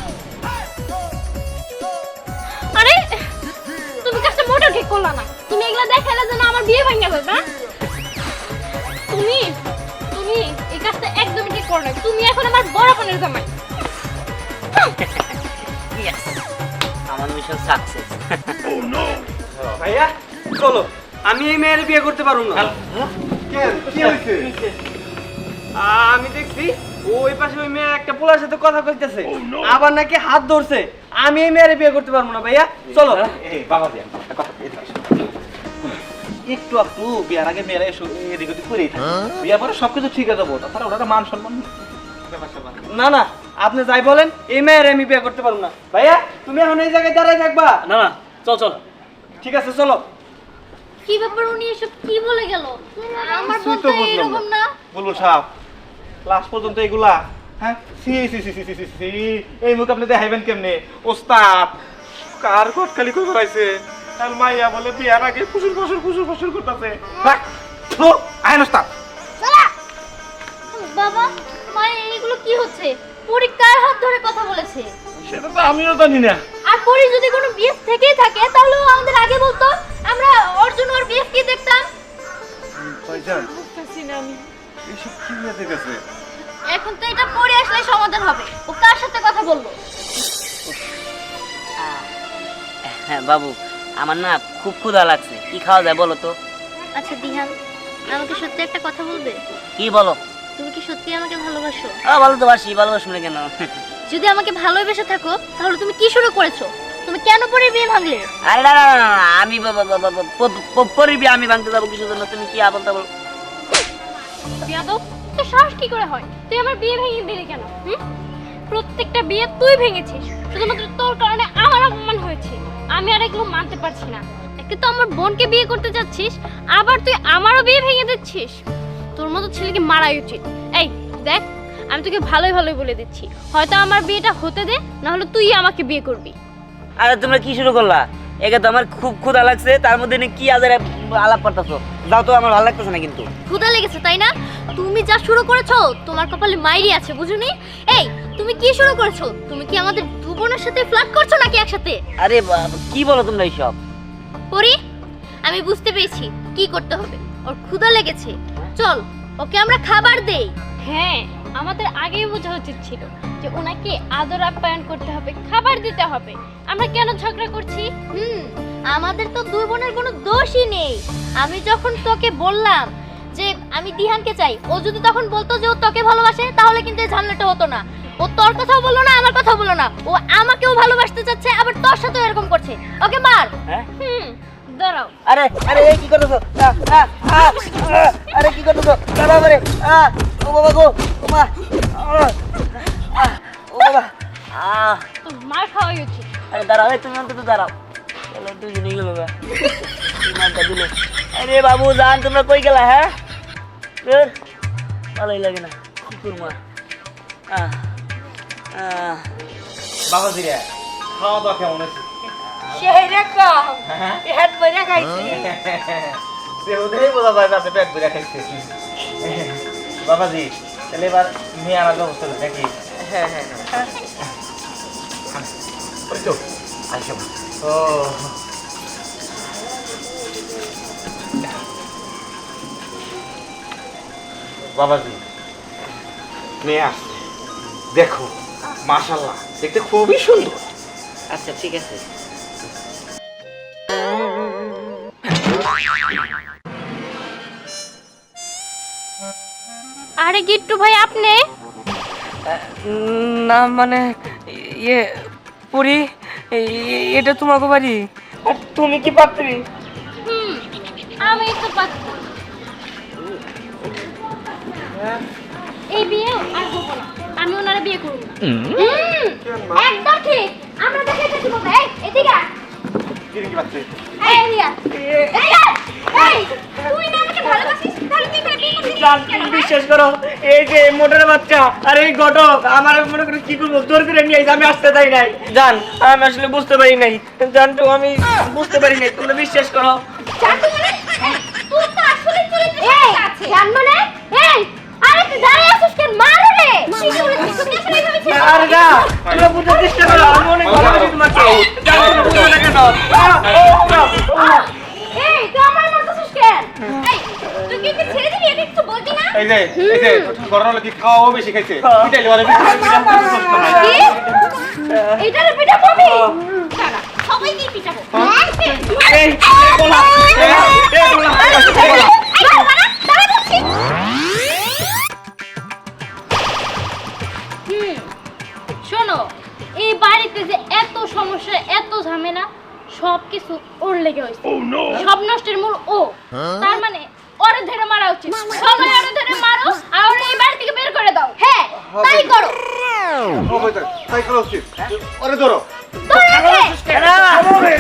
আরে তুমি কাজটা মোটেও ঠিক করলা না। তুমি এগুলা দেখাইলে যেন আমার বিয়ে ভাঙা যাবে না। তুমি তুমি এই কাজটা একদমই ঠিক করো না। তুমি এখন আমার বড় বোনের জামাই। Yes, আমার মিশন সাকসেস। ভাইয়া চলো, আমি এই মেয়ের বিয়ে করতে পারবো না। কি হয়েছে? আমি দেখছি ওই পাশে ওই মেয়ে একটা পোলার সাথে কথা কইতেছে, আবার নাকি হাত ধরছে। আমি এই মেয়ের বিয়ে করতে পারবো না ভাইয়া, চলো। এই বাবা দিয়া কথা এদিকে আসো। একটু একটু বিয়ার আগে মেয়েরা এসো, এদিক ওদিক করেই থাকে। বিয়ার পরে সবকিছু ঠিক হয়ে যাবো, তাছাড়া ওটা মান সম্মান না না, আপনি যাই বলেন, এই মেয়ের আমি বিয়ে করতে পারবো না। ভাইয়া তুমি এখন এই জায়গায় দাঁড়ায় থাকবা? না না, চল চল। ঠিক আছে চলো। কি ব্যাপার, উনি এসব কি বলে গেল? আমার বোন তো এরকম না। বুলবুল সাহেব, লাস্ট পর্যন্ত এগুলা, হ্যাঁ সি সি সি সি সি সি এই মুখ আপনি দেখাইবেন কেমনে? ওস্তাদ কার কটকালি কই বেড়াইছে, আর মাইয়া বলে বিয়ার আগে ফুসুর ফুসুর করতেছে। তো আইন ওস্তাদ। বাবা, মা, এগুলো কি হচ্ছে? পরি কার হাত ধরে কথা বলেছে? সেটা তো আমিও জানি না। আর পরি যদি কোনো বিএফ থেকেই থাকে, তাহলে ও আমাদের আগে বলতো, আমরা ওর জন্য ওর বিএফ কি দেখতাম। ভাইজান, বুঝতেছি না আমি। এসব কি হয়ে গেছে? এখন তো এটা পরে আসলে সমাধান হবে। ও কার সাথে কথা বললো? হ্যাঁ বাবু, আমার না খুব ক্ষুধা লাগছে, কি খাওয়া যায় বলো তো? আচ্ছা দিহান, আমাকে সত্যি একটা কথা বলবে? কি বলো? তুমি কি সত্যি আমাকে ভালোবাসো? ভালো তো বাসি, ভালোবাসো না কেন? যদি আমাকে ভালোবেসে থাকো তাহলে তুমি কি শুরু করেছো? তুমি কেন পরে বিয়ে ভাঙলে? আরে না না না, আমি পরের বিয়ে আমি ভাঙতে যাবো কিসের জন্য? তুমি কি আবল তাবল? বিয়াদব, তোর সাহস কি করে হয়? তুই আমার বিয়ে ভেঙে দিলি কেন? প্রত্যেকটা বিয়ে তুই ভেঙেছিস, শুধুমাত্র তোর কারণে আমার অপমান হয়েছে। আমি আর এগুলো মানতে পারছি না। একে তো আমার বোনকে বিয়ে করতে যাচ্ছিস, আবার তুই আমারও বিয়ে ভেঙে দিচ্ছিস। তোর মতো ছেলেকে মারাই উচিত। এই দেখ, আমি তোকে ভালোই ভালোই বলে দিচ্ছি, হয়তো আমার বিয়েটা হতে দে, না হলে তুই আমাকে বিয়ে করবি। আরে তোমরা কি শুরু করলা? একে তো আমার খুব ক্ষুধা লাগছে, তার মধ্যে কি আজের আলাপ করতেছো? যাও তো, আমার ভালো লাগতেছে না কিন্তু। ক্ষুধা লেগেছে তাই না? তুমি যা শুরু করেছো তোমার কপালে মাইরি আছে, বুঝুনি? এই তুমি কি শুরু করেছো? তুমি কি আমাদের দু বোনের সাথে ফ্লার্ট করছো নাকি একসাথে? আরে কি বলো তোমরা এইসব? পরি, আমি বুঝতে পেরেছি কি করতে হবে। ওর ক্ষুধা লেগেছে, চল ওকে আমরা খাবার দেই। হ্যাঁ, আমাদের আগেই বোঝা উচিত ছিল যে ওনাকে আদর আপ্যায়ন করতে হবে, খাবার দিতে হবে। আমরা কেন ঝগড়া করছি? আমাদের তো দুই বোনের কোনো দোষই নেই। আমি যখন তোকে বললাম যে আমি দিহানকে চাই, ও যদি তখন বলতো যে ও তোকে ভালোবাসে, তাহলে কিন্তু এই ঝামেলাটা হতো না। ও তোর কথাও বললো না, আমার কথাও বললো না, ও আমাকেও ভালোবাসতে চাচ্ছে, আবার তোর সাথেও এরকম করছে। ওকে মার। দাঁড়াও। আরে আরে কি করতেছো? আরে কি করতেছো? দাঁড়াও রে। ও বাবা গো, ও মা, ও বাবা। তো মার খাওয়াই উচিত। আরে দাঁড়াও, তুমি অন্তত দাঁড়াও। চলো দুজনে গেল বাবা, মারটা দিলে। আরে বাবু জান, তোমরা কই গেলা? হ্যাঁ, ভালোই লাগে না, কি করবো? বাবাজি রে, খাওয়া দাওয়া কেমন হয়েছে? সেই রকম পেট ভরে খাইছি। ওদেরই বোঝা যায় না পেট ভরে খাইছে। বাবাজি, তাহলে এবার মেয়ে আনার ব্যবস্থা করি নাকি? হ্যাঁ হ্যাঁ ওই তো আইসো। ও বাবাজি, মেয়ে আসছে, দেখো মাশাআল্লাহ, দেখতে খুবই সুন্দর। আচ্ছা ঠিক আছে। আরে গিট্টু ভাই, আপনি? না মানে ইয়ে পুরি, এটা তোমাকে বাড়ি? আর তুমি কি পাত্রী? আমি তো পাচ্ছি। এই বিয়ে আর হবো না, আমি ওনারা বিয়ে করব। একদম ঠিক, আমরা দেখে এসেছি বলতে। এই এদিকে আয়। কি বাচ্চা? এই এদিকে আয়। এই তুই না আমাকে ভালোবাসিস, তাহলে তুই করে বিয়ে করছিস কেন? বিশ্বাস করো, এই যে মোটরের বাচ্চা আর এই ঘটক আমার মনে করে কি করবো, জোর করে নিয়ে আইছে, আমি আসতে চাই নাই। জান, আমি আসলে বুঝতে পারি নাই। জানতো আমি বুঝতে পারি নাই, তোমরা বিশ্বাস করো। জানতো মানে? তুই তো আসলে চলে যাচ্ছে। জান মানে? এই আরে তুই দাঁড়িয়ে আছিস কেন? মার রে। কি বলেছিস? তুই আসলে এইভাবে ছিস? আরে না, তোমরা বুঝতে চেষ্টা করো, আমি অনেক ভালোবাসি তোমাকে। জান, তোমরা বুঝো না কেন? এই তুই আমার মারতেছিস কেন? এই তুই কি ছেড়ে দিবি? এটা কিছু বলবি না? এই যে ঘটনা হলো কি, খাওয়াও বেশি খাইছে, পিটাইলে মানে কি? এইটারে পিটা পাবি? দাঁড়া, সবাইকে পিটাবো। এই বলা, এই বলা। শোনো, এই বাড়িতে যে এত সমস্যা, এত ঝামেলা, সবকিছু ওর লেগে হয়েছে। সব নষ্টের মূল ও। তার মানে ওরে ধরে মারা উচিত। সবাই ওরে ধরে মারো আর ওরে এই বাড়ি থেকে বের করে দাও। হ্যাঁ, তাই করো। তাই করা উচিত। ওরে ধরো। ধরে